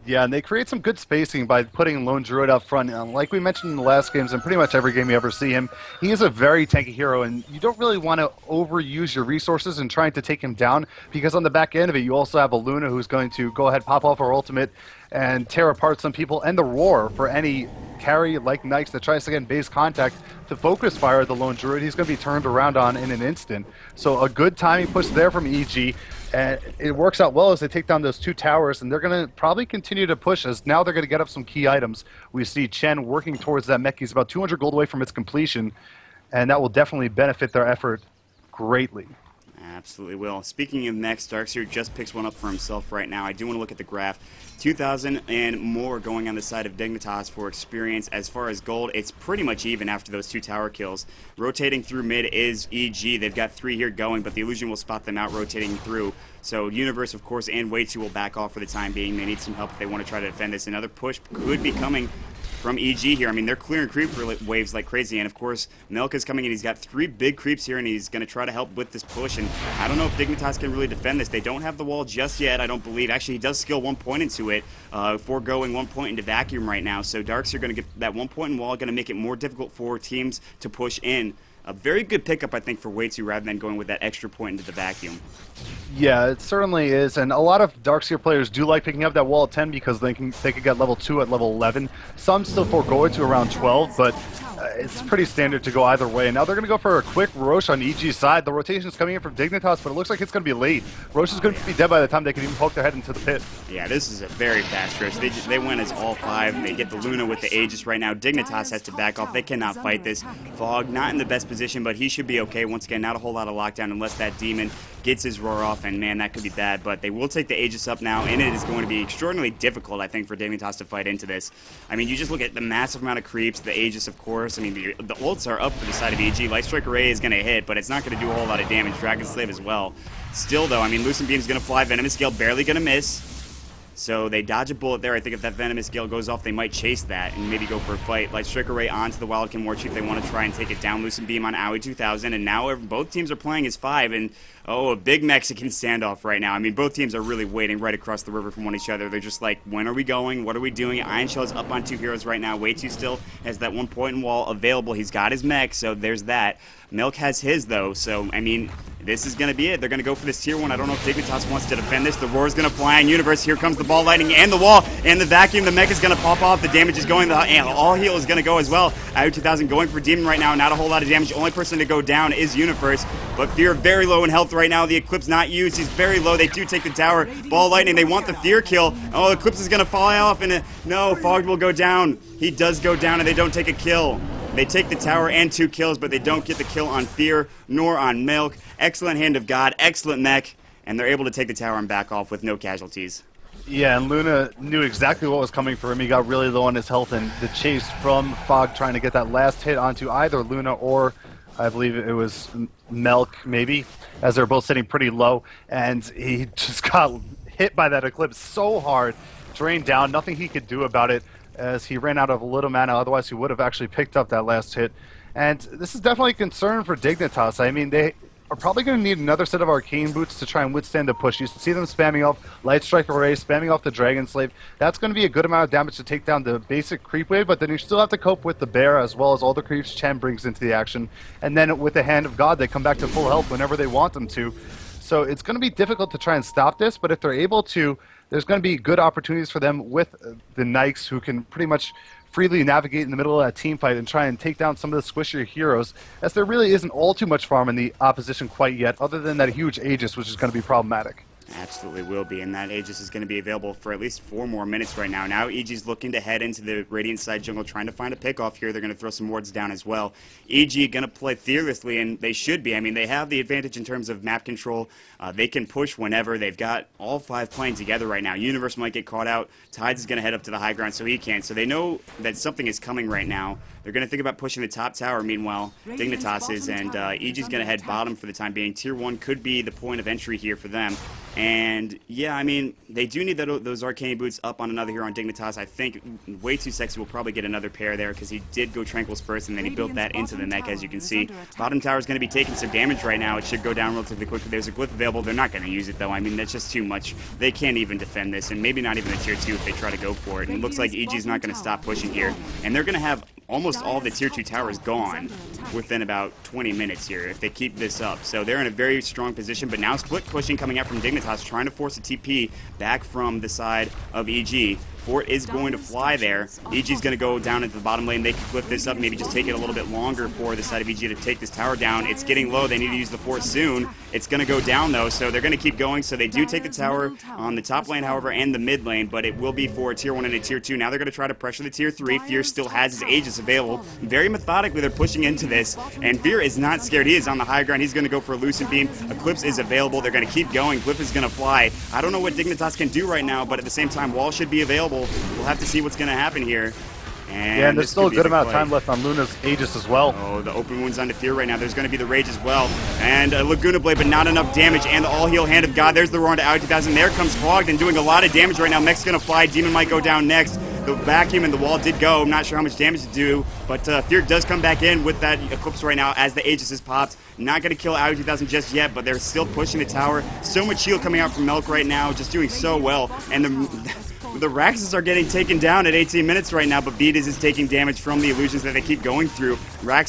Yeah, and they create some good spacing by putting Lone Druid up front. Like we mentioned in the last games, and pretty much every game you ever see him, he is a very tanky hero, and you don't really want to overuse your resources in trying to take him down, because on the back end of it, you also have a Luna who's going to go ahead, pop off her ultimate, and tear apart some people, and the Roar for any carry like Nyx that tries to get in base contact to focus fire the Lone Druid. He's going to be turned around on in an instant. So a good timing push there from EG. And it works out well as they take down those 2 towers, and they're going to probably continue to push as now they're going to get up some key items. We see Chen working towards that mech. He's about 200 gold away from its completion, and that will definitely benefit their effort greatly. Absolutely will. Speaking of mechs, Darkseer just picks one up for himself right now. I do want to look at the graph. 2,000 and more going on the side of Dignitas for experience. As far as gold, it's pretty much even after those 2 tower kills. Rotating through mid is EG. They've got 3 here going, but the Illusion will spot them out rotating through. So Universe, of course, and Way2 will back off for the time being. They need some help if they want to try to defend this. Another push could be coming from EG here. I mean, they're clearing creep waves like crazy, and of course, Milk is coming in. He's got 3 big creeps here, and he's going to try to help with this push, and I don't know if Dignitas can really defend this. They don't have the wall just yet, I don't believe. Actually, he does skill 1 point into it, foregoing 1 point into Vacuum right now, so Darks are going to get that 1 point in wall, going to make it more difficult for teams to push in. A very good pickup, I think, for Way2 rather than going with that extra point into the Vacuum. Yeah, it certainly is, and a lot of Darkseer players do like picking up that wall at 10 because they could get level 2 at level 11. Some still forego it to around 12, but it's pretty standard to go either way. And now they're going to go for a quick Roche on EG's side. The rotation is coming in from Dignitas, but it looks like it's going to be late. Roche is going to be dead by the time they can even poke their head into the pit. Yeah, this is a very fast Roche. They went as all 5. They get the Luna with the Aegis right now. Dignitas has to back off. They cannot fight this. Fog, not in the best position, but he should be okay. Once again, not a whole lot of lockdown unless that Demon gets his Roar off, and man, that could be bad. But they will take the Aegis up now, and it is going to be extraordinarily difficult, I think, for Dignitas to fight into this. I mean, you just look at the massive amount of creeps, the Aegis, of course. I mean, the ults are up for the side of EG. Light Strike Array is going to hit, but it's not going to do a whole lot of damage. Dragon Slave as well. Still, though, I mean, Lucent Beam is going to fly. Venomous Gale barely going to miss. So they dodge a bullet there. I think if that Venomous Gale goes off, they might chase that and maybe go for a fight. Light Striker Ray onto the Wildkin Warchief. They want to try and take it down. Lucent Beam on Aoi 2000. And now both teams are playing as 5. And, oh, a big Mexican standoff right now. I mean, both teams are really waiting right across the river from one each other. They're just like, when are we going? What are we doing? Iron Shell's up on 2 heroes right now. Way too still has that 1 point in wall available. He's got his mech, so there's that. Milk has his, though, so, I mean, this is going to be it. They're going to go for this tier 1. I don't know if Dignitas wants to defend this. The Roar's going to fly in Universe. Here comes the ball lightning and the wall and the vacuum. The mech is going to pop off. The damage is going. And all heal is going to go as well. Aoi 2000 going for Demon right now. Not a whole lot of damage. Only person to go down is Universe. But Fear very low in health right now. The Eclipse not used. He's very low. They do take the tower. Ball lightning. They want the Fear kill. Oh, Eclipse is going to fall off. And no, Fogged will go down. He does go down and they don't take a kill. They take the tower and 2 kills, but they don't get the kill on Fear nor on Milk. Excellent Hand of God, excellent mech, and they're able to take the tower and back off with no casualties. Yeah, and Luna knew exactly what was coming for him. He got really low on his health, and the chase from Fog trying to get that last hit onto either Luna or I believe it was Milk, maybe, as they're both sitting pretty low, and he just got hit by that Eclipse so hard, drained down, nothing he could do about it, as he ran out of a little mana. Otherwise he would have actually picked up that last hit. And this is definitely a concern for Dignitas. I mean, they are probably going to need another set of Arcane Boots to try and withstand the push. You see them spamming off Light Strike Array, spamming off the Dragon Slave. That's going to be a good amount of damage to take down the basic creep wave, but then you still have to cope with the Bear as well as all the creeps Chen brings into the action. And then with the Hand of God, they come back to full health whenever they want them to. So it's going to be difficult to try and stop this, but if they're able to, there's going to be good opportunities for them with the Nikes, who can pretty much freely navigate in the middle of that team fight and try and take down some of the squishier heroes, as there really isn't all too much farm in the opposition quite yet, other than that huge Aegis, which is going to be problematic. Absolutely will be, and that Aegis is going to be available for at least 4 more minutes right now. Now EG's looking to head into the Radiant side jungle, trying to find a pickoff here. They're going to throw some wards down as well. EG going to play fearlessly, and they should be. I mean, they have the advantage in terms of map control. They can push whenever. They've got all 5 playing together right now. Universe might get caught out. Tides is going to head up to the high ground, so he can't. So they know that something is coming right now. They're going to think about pushing the top tower. Meanwhile, Dignitas is, and EG's going to head bottom for the time being. Tier 1 could be the point of entry here for them. And, yeah, I mean, they do need those Arcane Boots up on another hero on Dignitas. I think Way Too Sexy will probably get another pair there, because he did go Tranquils first, and then he built that into the mech, as you can see. Bottom tower is going to be taking some damage right now. It should go down relatively quickly. There's a glyph available. They're not going to use it, though. I mean, that's just too much. They can't even defend this, and maybe not even the Tier 2 if they try to go for it. And it looks like EG's not going to stop pushing here. And they're going to have almost all the Tier 2 towers gone within about 20 minutes here if they keep this up. So they're in a very strong position, but now split pushing coming out from Dignitas, trying to force a TP back from the side of EG. Fort is going to fly there. EG's going to go down into the bottom lane. They can flip this up, maybe just take it a little bit longer for the side of EG to take this tower down. It's getting low. They need to use the fort soon. It's going to go down, though, so they're going to keep going. So they do take the tower on the top lane, however, and the mid lane, but it will be for a Tier 1 and a Tier 2. Now they're going to try to pressure the Tier 3. Fear still has his Aegis available. Very methodically, they're pushing into this, and Fear is not scared. He is on the high ground. He's going to go for a Lucent Beam. Eclipse is available. They're going to keep going. Glyph is going to fly. I don't know what Dignitas can do right now, but at the same time, Wall should be available. We'll have to see what's going to happen here. And there's still a good amount of time left on Luna's Aegis as well. Oh, the open wounds onto Fear right now. There's going to be the Rage as well. And a Laguna Blade, but not enough damage. And the all-heal Hand of God. There's the roar into Aoi 2000. There comes Fogged and doing a lot of damage right now. Mech's going to fly. Demon might go down next. The vacuum and the wall did go. I'm not sure how much damage to do, but Fear does come back in with that Eclipse right now as the Aegis is popped. Not going to kill Aoi 2000 just yet, but they're still pushing the tower. So much shield coming out from Milk right now, just doing so well. And the Raxes are getting taken down at 18 minutes right now, but Beatis is taking damage from the illusions that they keep going through.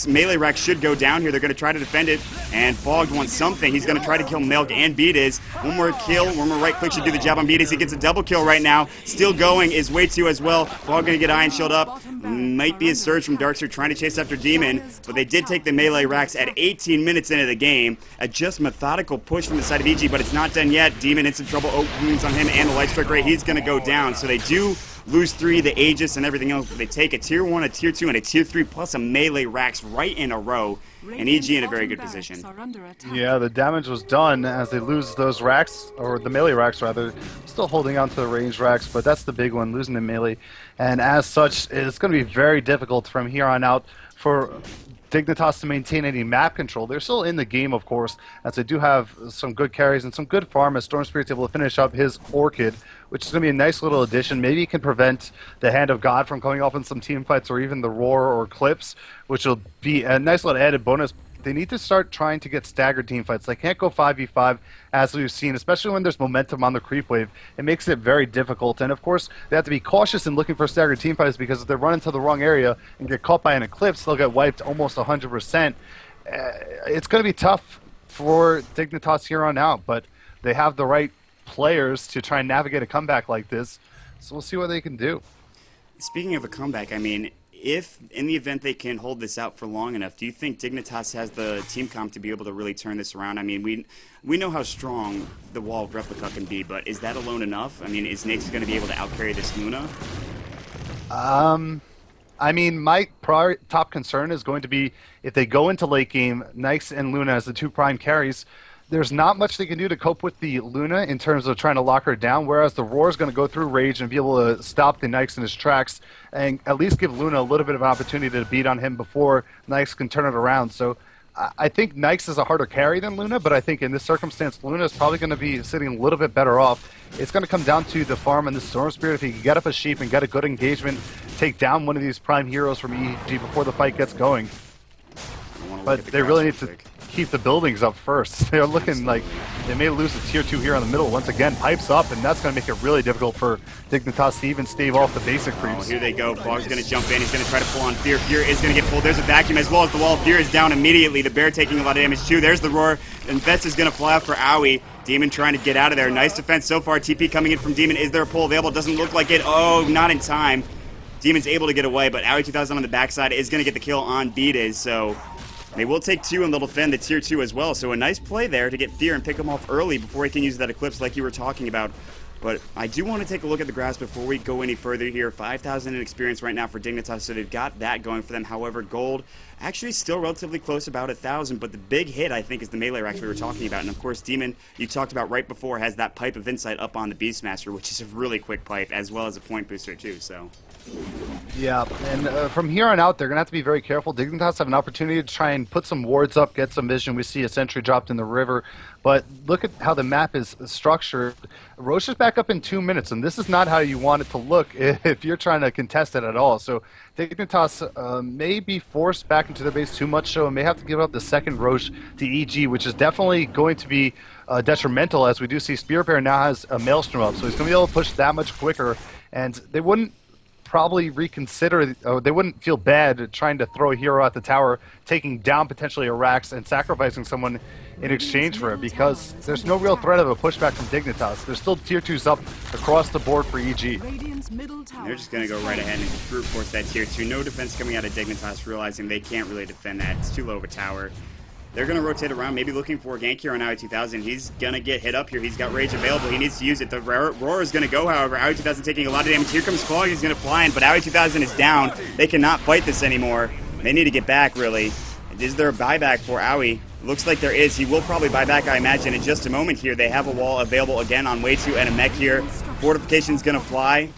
Melee Rax should go down here. They're going to try to defend it, and Fogged wants something. He's going to try to kill Milk and Beatis. One more kill, one more right click should do the job on Beatis. He gets a double kill right now. Still going is Way Too as well. Fogged going to get Iron Shield up. Might be a surge from Darkseer trying to chase after Demon, but they did take the Melee Rax at 18 minutes into the game. A just methodical push from the side of EG, but it's not done yet. Demon in some trouble. Openings on him and the Light Strike Ray. He's going to go down, so they do lose 3, the Aegis and everything else, but they take a Tier 1, a Tier 2, and a Tier 3 plus a Melee Rax right in a row, and EG in a very good position. Yeah, the damage was done as they lose those racks, or the Melee Racks rather. Still holding on to the range racks, but that's the big one, losing the Melee. And as such, it's going to be very difficult from here on out for Dignitas to maintain any map control. They're still in the game, of course, as they do have some good carries and some good farm as Storm Spirit's able to finish up his Orchid, which is going to be a nice little addition. Maybe he can prevent the Hand of God from coming off in some team fights or even the Roar or Clips, which will be a nice little added bonus. They need to start trying to get staggered team fights. They can't go 5v5 as we've seen, especially when there's momentum on the creep wave. It makes it very difficult. And of course, they have to be cautious in looking for staggered team fights because if they run into the wrong area and get caught by an Eclipse, they'll get wiped almost 100%. It's going to be tough for Dignitas here on out, but they have the right players to try and navigate a comeback like this. So we'll see what they can do. Speaking of a comeback, I mean, if in the event they can hold this out for long enough, do you think Dignitas has the team comp to be able to really turn this around? I mean, we know how strong the Wall of Replica can be, but is that alone enough? I mean, is Nyx going to be able to outcarry this Luna? I mean, my top concern is going to be if they go into late game, Nyx and Luna as the two prime carries, there's not much they can do to cope with the Luna in terms of trying to lock her down, whereas the Roar is going to go through Rage and be able to stop the Nyx in his tracks and at least give Luna a little bit of an opportunity to beat on him before Nyx can turn it around. So I think Nyx is a harder carry than Luna, but I think in this circumstance, Luna is probably going to be sitting a little bit better off. It's going to come down to the farm and the Storm Spirit. If he can get up a sheep and get a good engagement, take down one of these prime heroes from EG before the fight gets going. But they really need to keep the buildings up first. They're looking like they may lose the tier 2 here in the middle. Once again, pipes up, and that's going to make it really difficult for Dignitas to even stave off the basic creeps. Oh, here they go. Fog's going to jump in. He's going to try to pull on Fear. Fear is going to get pulled. There's a vacuum as well as the wall. Fear is down immediately. The Bear taking a lot of damage too. There's the Roar. And Vets is going to fly out for Owie. Demon trying to get out of there. Nice defense so far. TP coming in from Demon. Is there a pull available? Doesn't look like it. Oh, not in time. Demon's able to get away, but Owie 2000 on the backside is going to get the kill on Beat. So they will take 2 and they'll defend the tier 2 as well. So a nice play there to get Fear and pick him off early before he can use that Eclipse like you were talking about. But I do want to take a look at the grass before we go any further here. 5,000 in experience right now for Dignitas, so they've got that going for them. However, gold actually still relatively close, about 1,000. But the big hit, I think, is the melee racks we were talking about. And of course, Demon, you talked about right before, has that Pipe of Insight up on the Beastmaster, which is a really quick pipe, as well as a point booster too. So yeah, and from here on out, they're going to have to be very careful. Dignitas have an opportunity to try and put some wards up, get some vision. We see a sentry dropped in the river, but look at how the map is structured. Roche is back up in 2 minutes, and this is not how you want it to look if you're trying to contest it at all. So Dignitas may be forced back into their base too much so, and may have to give up the second Roche to EG, which is definitely going to be detrimental, as we do see Spear Bear now has a Maelstrom up, so he's going to be able to push that much quicker, and they wouldn't probably reconsider, they wouldn't feel bad trying to throw a hero at the tower, taking down potentially a Rax and sacrificing someone in exchange for it, because there's no real threat of a pushback from Dignitas. There's still tier 2s up across the board for EG. They're just going to go right ahead and brute force that tier 2. No defense coming out of Dignitas, realizing they can't really defend that. It's too low of a tower. They're going to rotate around, maybe looking for a gank here on Owie 2000. He's going to get hit up here. He's got Rage available. He needs to use it. The Roar is going to go, however. Owie 2000 taking a lot of damage. Here comes Fog. He's going to fly in, but Owie 2000 is down. They cannot fight this anymore. They need to get back, really. Is there a buyback for Owie? Looks like there is. He will probably buy back, I imagine, in just a moment here. They have a wall available again on way 2 and a mech here. Fortification's going to fly.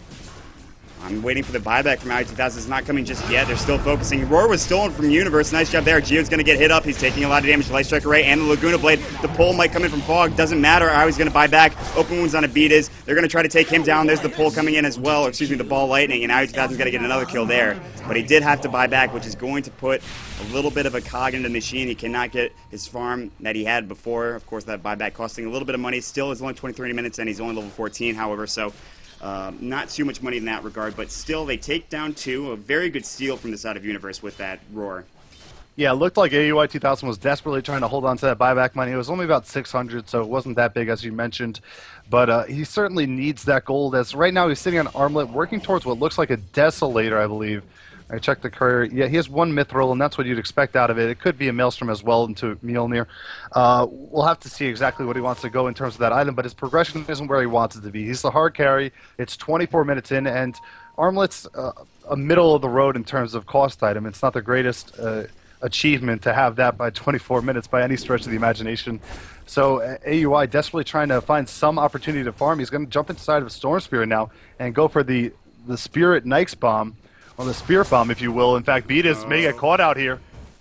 I'm waiting for the buyback from Maut 2000. It's not coming just yet. They're still focusing. Roar was stolen from Universe. Nice job there. Geo's going to get hit up. He's taking a lot of damage. Light Strike Array and the Laguna Blade. The pull might come in from Fog. Doesn't matter. Owie's going to buy back. Open Wounds on a beat is. They're going to try to take him down. There's the pull coming in as well. Or excuse me, the Ball Lightning. And Maut 2000's got to get another kill there. But he did have to buy back, which is going to put a little bit of a cog in the machine. He cannot get his farm that he had before. Of course, that buyback costing a little bit of money. Still is only 23 minutes and he's only level 14, however. So not too much money in that regard, but still they take down 2. A very good steal from the side of Universe with that Roar. Yeah, it looked like AUI 2000 was desperately trying to hold on to that buyback money. It was only about 600, so it wasn't that big, as you mentioned. But he certainly needs that gold, as right now he's sitting on Armlet, working towards what looks like a Desolator, I believe. I checked the courier. Yeah, he has 1 Mithril, and that's what you'd expect out of it. It could be a Maelstrom as well into Mjolnir. We'll have to see exactly what he wants to go in terms of that item, but his progression isn't where he wants it to be. He's the hard carry. It's 24 minutes in, and Armlet's a middle of the road in terms of cost item. It's not the greatest achievement to have that by 24 minutes by any stretch of the imagination. So AUI desperately trying to find some opportunity to farm. He's going to jump inside of Storm Spirit now and go for the Spirit Nyx Bomb, or the Spear Bomb, if you will. In fact, Beatus may get caught out here.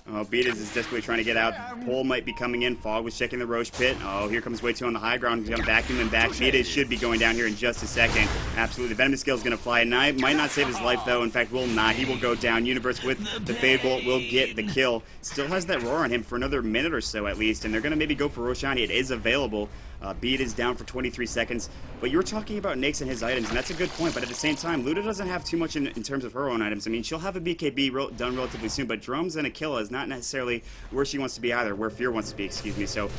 Oh, Beatus is desperately trying to get out. Pole might be coming in. Fog was checking the Roche pit. Oh, here comes Way2 on the high ground. He's going to vacuum him back. Beatus should be going down here in just a second. Absolutely. Venomous Skill is going to fly. And I might not save his life, though. In fact, will not. He will go down. Universe with the Fade Bolt will get the kill. Still has that roar on him for another minute or so, at least. And they're going to maybe go for Roshani. It is available. Beat is down for 23 seconds. But you were talking about Nyx and his items, and that's a good point. But at the same time, Luda doesn't have too much in terms of her own items. I mean, she'll have a BKB done relatively soon, but Drums and Aquila is not necessarily where she wants to be either, where Fear wants to be, excuse me. So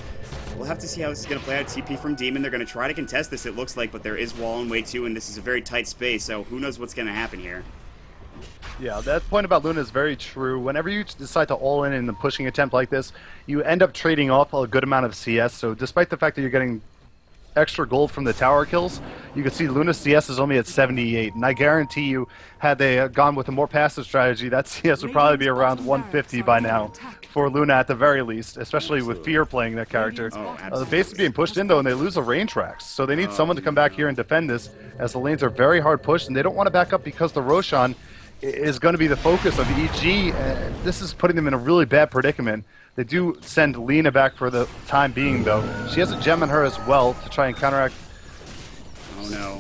we'll have to see how this is going to play out. TP from Demon. They're going to try to contest this, it looks like, but there is wall in Way2, and this is a very tight space, so who knows what's going to happen here. Yeah, that point about Luna is very true. Whenever you decide to all in a pushing attempt like this, you end up trading off a good amount of CS. So despite the fact that you're getting extra gold from the tower kills, you can see Luna's CS is only at 78, and I guarantee you, had they gone with a more passive strategy, that CS would probably be around 150 by now for Luna at the very least, especially with Fear playing that character. The base is being pushed in though, and they lose the range tracks, so they need someone to come back here and defend this, as the lanes are very hard pushed, and they don't want to back up because the Roshan is going to be the focus of EG. This is putting them in a really bad predicament. They do send Lena back for the time being, though. She has a gem in her as well to try and counteract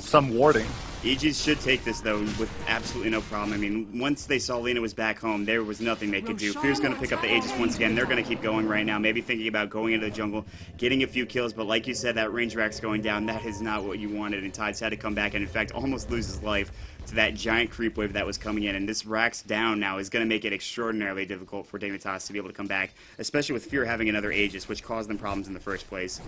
some warding. EG should take this, though, with absolutely no problem. I mean, once they saw Lena was back home, there was nothing they could do. Fear's going to pick up the Aegis once again. They're going to keep going right now, maybe thinking about going into the jungle, getting a few kills, but like you said, that range rack's going down. That is not what you wanted, and Tides had to come back and, in fact, almost lose his life to that giant creep wave that was coming in. And this rack's down now is going to make it extraordinarily difficult for Dignitas to be able to come back, especially with Fear having another Aegis, which caused them problems in the first place.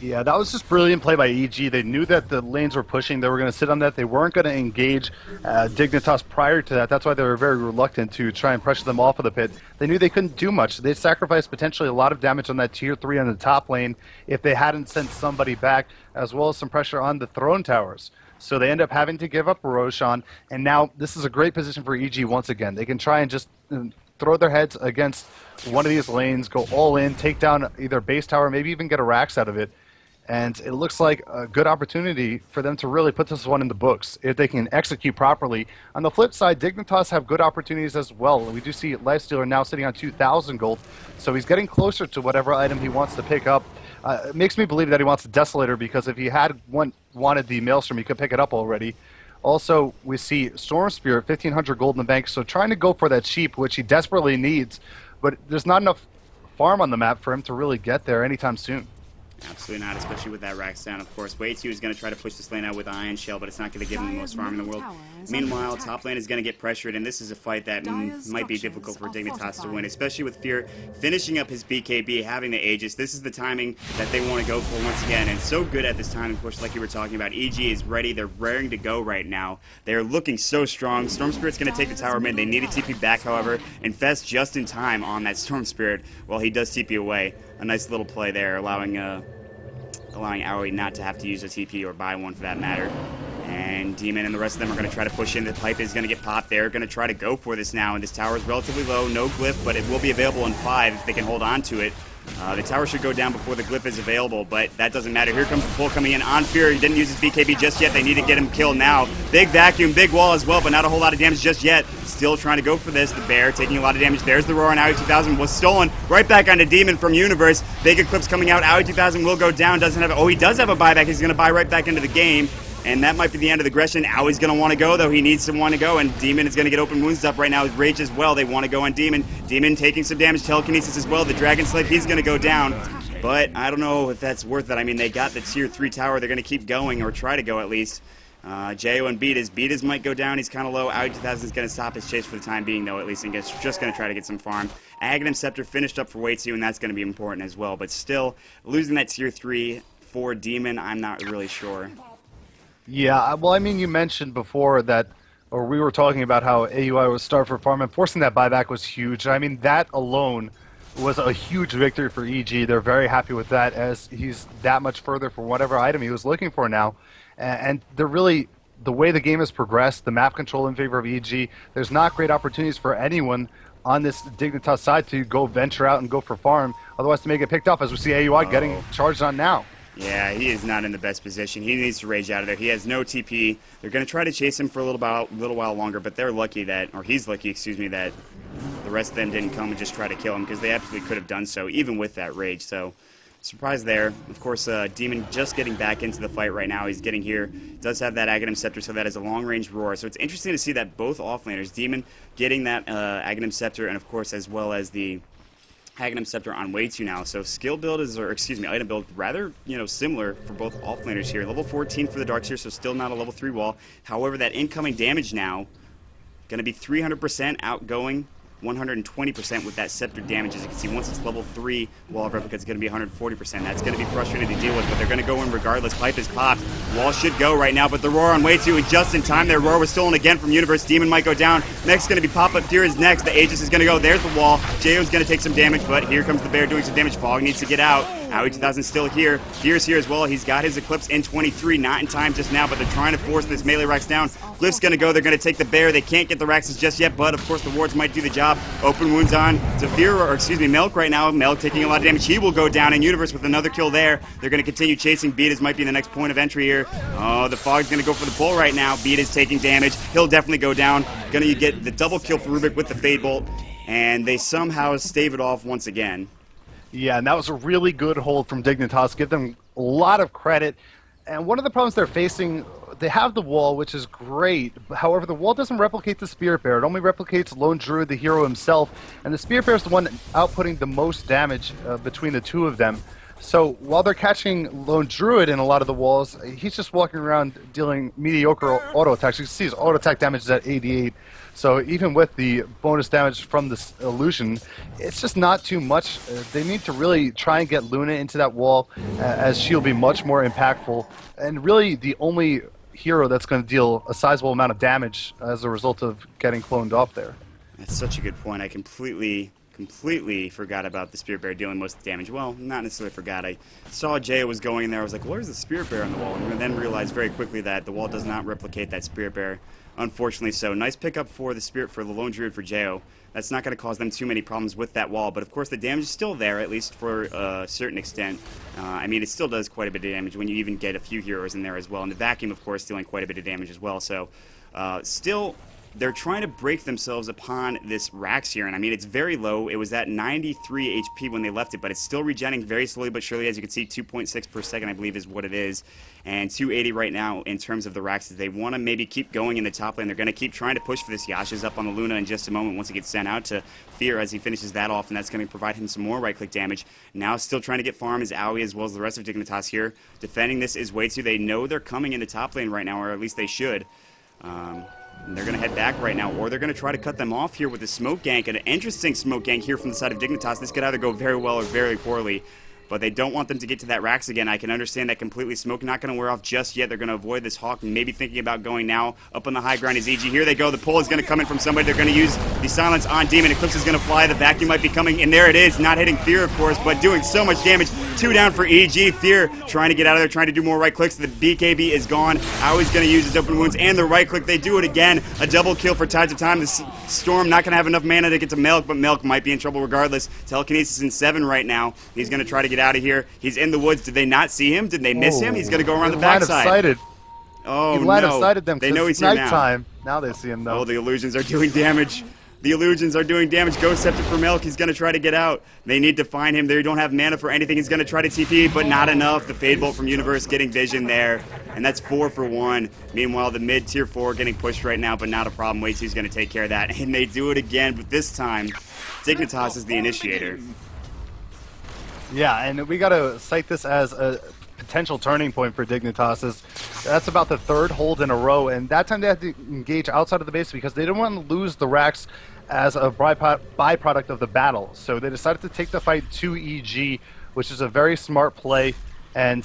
Yeah, that was just brilliant play by EG. They knew that the lanes were pushing. They were going to sit on that. They weren't going to engage Dignitas prior to that. That's why they were very reluctant to try and pressure them off of the pit. They knew they couldn't do much. They sacrificed potentially a lot of damage on that tier 3 on the top lane if they hadn't sent somebody back, as well as some pressure on the throne towers. So they end up having to give up Roshan, and now this is a great position for EG once again. They can try and just throw their heads against one of these lanes, go all in, take down either base tower, maybe even get a Rax out of it. And it looks like a good opportunity for them to really put this one in the books if they can execute properly. On the flip side, Dignitas have good opportunities as well. We do see Lifestealer now sitting on 2,000 gold, so he's getting closer to whatever item he wants to pick up. It makes me believe that he wants a Desolator, because if he had wanted the Maelstrom, he could pick it up already. Also, we see Storm Spirit, 1,500 gold in the bank, so trying to go for that sheep, which he desperately needs, but there's not enough farm on the map for him to really get there anytime soon. Absolutely not, especially with that Rax down, of course. Way2 is going to try to push this lane out with Iron Shell, but it's not going to give him the most farm in the world. Meanwhile, top lane is going to get pressured, and this is a fight that might be difficult for Dignitas to win, especially with Fear finishing up his BKB, having the Aegis. This is the timing that they want to go for once again, and so good at this time, of course, like you were talking about. EG is ready. They're raring to go right now. They're looking so strong. Storm Spirit's going to take the tower mid. They need a TP back, however. Infest just in time on that Storm Spirit while he does TP away. A nice little play there, allowing Aoi not to have to use a TP or buy one for that matter. And Demon and the rest of them are going to try to push in. The pipe is going to get popped. They're going to try to go for this now, and this tower is relatively low. No glyph, but it will be available in 5 if they can hold on to it. The tower should go down before the glyph is available, but that doesn't matter. Here comes the pull coming in on Fear. He didn't use his BKB just yet. They need to get him killed now. Big vacuum, big wall as well, but not a whole lot of damage just yet. Still trying to go for this. The Bear taking a lot of damage. There's the roar on Aoi 2000. Was stolen right back onto Demon from Universe. Big Eclipse coming out. Aoi 2000 will go down. Doesn't have. Oh, he does have a buyback. He's going to buy right back into the game. And that might be the end of the aggression. Aoi's going to want to go, though. He needs to want to go, and Demon is going to get open wounds up right now with Rage as well. They want to go on Demon. Demon taking some damage. Telekinesis as well. The Dragon Slave, he's going to go down. But I don't know if that's worth it. I mean, they got the tier 3 tower. They're going to keep going, or try to go at least. Jo and Beatas. Beatas might go down. He's kind of low. Aoi 2000 is going to stop his chase for the time being, though, at least, and just going to try to get some farm. Aghanim Scepter finished up for Way2, and that's going to be important as well. But still, losing that tier 3 for Demon, I'm not really sure. Yeah, well, I mean, you mentioned before that, or we were talking about how AUI was starved for farm, and forcing that buyback was huge. I mean, that alone was a huge victory for EG. They're very happy with that, as he's that much further for whatever item he was looking for now. And they're really, the way the game has progressed, the map control in favor of EG, there's not great opportunities for anyone on this Dignitas side to go venture out and go for farm, otherwise to make it picked up, as we see AUI getting charged on now. Yeah, he is not in the best position. He needs to rage out of there. He has no TP. They're going to try to chase him for a little while longer, but they're lucky that, or he's lucky, excuse me, that the rest of them didn't come and just try to kill him, because they absolutely could have done so, even with that rage. So, surprise there. Of course, Demon just getting back into the fight right now. He's getting here. Does have that Aghanim Scepter, so that is a long-range roar. So it's interesting to see that both offlaners, Demon getting that Aghanim Scepter, and of course, as well as the Aghanim Scepter on way to now. So skill build is, or excuse me, item build, rather, similar for both offlaners here. Level 14 for the Darkseer, so still not a level 3 wall. However, that incoming damage now going to be 300% outgoing, 120% with that scepter damage. As you can see, once it's level 3 wall of replica, it's going to be 140%. That's going to be frustrating to deal with, but they're going to go in regardless. Pipe is popped. Wall should go right now, but the roar on way to, and just in time, their roar was stolen again from Universe. Demon might go down. Next going to be pop-up. Fear is next. The Aegis is going to go. There's the wall. JO's going to take some damage, but here comes the bear doing some damage. Fog needs to get out. Howie 2000 still here. Fear's here as well. He's got his Eclipse in 23, not in time just now, but they're trying to force this melee Rax down. Glyph's going to go. They're going to take the bear. They can't get the Raxes just yet, but of course the wards might do the job. Open wounds on to Fear, or excuse me, Milk right now. Milk taking a lot of damage. He will go down, and Universe with another kill there. They're going to continue chasing. Beat is might be the next point of entry here. Oh, the Fog's going to go for the pull right now. Beat is taking damage. He'll definitely go down. Going to get the double kill for Rubik with the Fade Bolt, and they somehow stave it off once again. Yeah, and that was a really good hold from Dignitas. Give them a lot of credit. And one of the problems they're facing, they have the wall, which is great. However, the wall doesn't replicate the Spirit Bear. It only replicates Lone Druid, the hero himself. And the Spirit Bear is the one outputting the most damage between the two of them. So while they're catching Lone Druid in a lot of the walls, he's just walking around dealing mediocre auto attacks. You can see his auto attack damage is at 88. So even with the bonus damage from this illusion, it's just not too much. They need to really try and get Luna into that wall, as she'll be much more impactful. And really the only hero that's going to deal a sizable amount of damage as a result of getting cloned off there. That's such a good point. I completely forgot about the Spirit Bear dealing most of the damage. Well, not necessarily forgot. I saw Jay was going in there. I was like, where's the Spirit Bear on the wall? And then realized very quickly that the wall does not replicate that Spirit Bear. Unfortunately so. Nice pickup for the Lone Druid for Jo. That's not going to cause them too many problems with that wall, but of course the damage is still there, at least for a certain extent. I mean, it still does quite a bit of damage when you even get a few heroes in there as well. And the Vacuum, of course, dealing quite a bit of damage as well. So, still, they're trying to break themselves upon this Rax here, and I mean, it's very low. It was at 93 HP when they left it, but it's still regenerating very slowly but surely. As you can see, 2.6 per second, I believe, is what it is, and 280 right now in terms of the Raxes. They want to maybe keep going in the top lane. They're going to keep trying to push for this. Yasha's up on the Luna in just a moment once he gets sent out to Fear as he finishes that off, and that's going to provide him some more right-click damage. Now still trying to get farm is Aoi as well as the rest of Dignitas here. Defending this is way too. They know they're coming in the top lane right now, or at least they should. And they're going to head back right now, or they're going to try to cut them off here with a smoke gank. An interesting smoke gank here from the side of Dignitas. This could either go very well or very poorly, but they don't want them to get to that Rax again. I can understand that completely. Smoke not going to wear off just yet. They're going to avoid this Hawk, maybe thinking about going now. Up on the high ground is EG. Here they go. The pull is going to come in from somebody. They're going to use the silence on Demon. Eclipse is going to fly. The Vacuum might be coming, and there it is. Not hitting Fear, of course, but doing so much damage. 2 down for EG. Fear trying to get out of there, trying to do more right clicks. The BKB is gone. Aoi's going to use his open wounds and the right click. They do it again. A double kill for Tides of Time. The Storm not going to have enough mana to get to Milk, but Milk might be in trouble regardless. Telekinesis in 7 right now. He's going to try to get out of here. He's in the woods. Did they not see him? Did they miss him? He's going to go around the backside. Oh, he line no. of sighted them. They know he's here here nighttime. Now they see him, though. Oh, the illusions are doing damage. The illusions are doing damage. Ghost Scepter for Milk. He's going to try to get out. They need to find him. They don't have mana for anything. He's going to try to TP, but not enough. The Fade Bolt from Universe getting vision there, and that's 4 for 1. Meanwhile, the mid tier 4 getting pushed right now, but not a problem. Way 2's going to take care of that, and they do it again, but this time, Dignitas is the initiator. Yeah, and we got to cite this as a potential turning point for Dignitas. That's about the 3rd hold in a row, and that time they had to engage outside of the base because they didn't want to lose the Rax as a byproduct of the battle. So they decided to take the fight to EG, which is a very smart play, and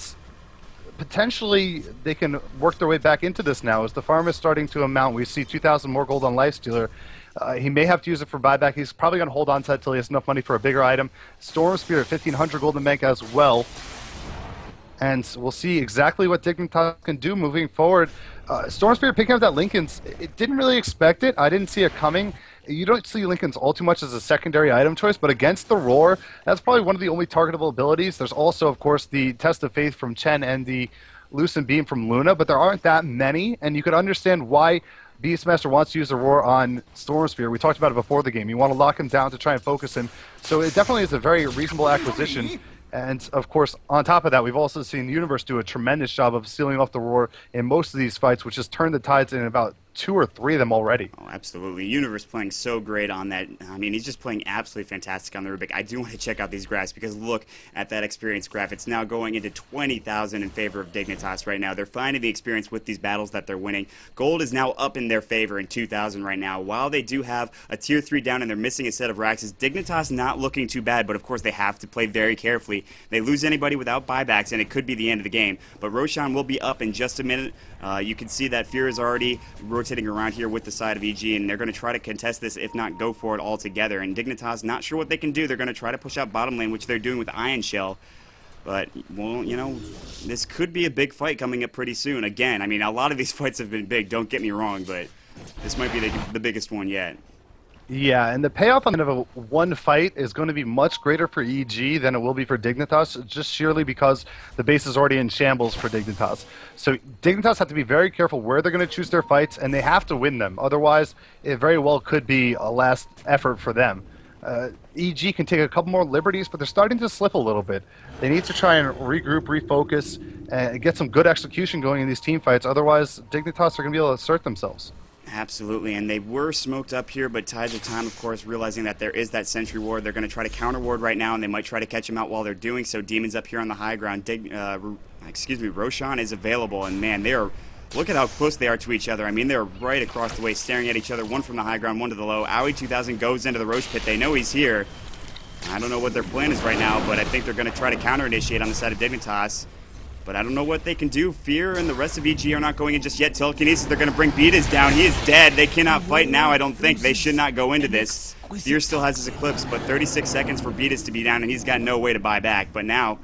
potentially they can work their way back into this now as the farm is starting to amount. We see 2,000 more gold on Lifestealer. He may have to use it for buyback. He's probably going to hold on to that until he has enough money for a bigger item. Storm Spirit, 1,500 gold in bank as well. And we'll see exactly what Dignitas can do moving forward. Storm Spirit picking up that Linken's, it didn't really expect it. I didn't see it coming. You don't see Linken's all too much as a secondary item choice, but against the Roar, that's probably one of the only targetable abilities. There's also, of course, the Test of Faith from Chen and the Lucent Beam from Luna, but there aren't that many, and you could understand why Beastmaster wants to use the Roar on Stormsphere. We talked about it before the game. You want to lock him down to try and focus him. So it definitely is a very reasonable acquisition. And, of course, on top of that, we've also seen Universe do a tremendous job of sealing off the Roar in most of these fights, which has turned the tides in about 2 or 3 of them already. Oh, absolutely. Universe playing so great on that. I mean, he's just playing absolutely fantastic on the Rubik. I do want to check out these graphs because look at that experience graph. It's now going into 20,000 in favor of Dignitas right now. They're finding the experience with these battles that they're winning. Gold is now up in their favor in 2,000 right now. While they do have a tier 3 down and they're missing a set of Raxes, Dignitas not looking too bad, but of course they have to play very carefully. They lose anybody without buybacks and it could be the end of the game. But Roshan will be up in just a minute. You can see that Fear is already rotating around here with the side of EG, and they're going to try to contest this, if not go for it altogether. And Dignitas, not sure what they can do. They're going to try to push out bottom lane, which they're doing with Iron Shell. But, well, you know, this could be a big fight coming up pretty soon. Again, I mean, a lot of these fights have been big, don't get me wrong, but this might be the biggest one yet. Yeah, and the payoff on a one fight is going to be much greater for EG than it will be for Dignitas, just sheerly because the base is already in shambles for Dignitas. So Dignitas have to be very careful where they're going to choose their fights, and they have to win them. Otherwise, it very well could be a last effort for them. EG can take a couple more liberties, but they're starting to slip a little bit. They need to try and regroup, refocus, and get some good execution going in these team fights. Otherwise, Dignitas are going to be able to assert themselves. Absolutely, and they were smoked up here, but Tides of Time, of course, realizing that there is that Sentry Ward, they're going to try to counter ward right now, and they might try to catch him out while they're doing so. Demons up here on the high ground. Roshan is available, and man, look at how close they are to each other. I mean, they're right across the way, staring at each other, one from the high ground, one to the low. Aoi 2000 goes into the Roche pit. They know he's here. I don't know what their plan is right now, but I think they're going to try to counter-initiate on the side of Dignitas. But I don't know what they can do. Fear and the rest of EG are not going in just yet. Telekinesis, they're going to bring Beatas down. He is dead. They cannot fight now, I don't think. They should not go into this. Fear still has his Eclipse, but 36 seconds for Beatas to be down, and he's got no way to buy back. But now,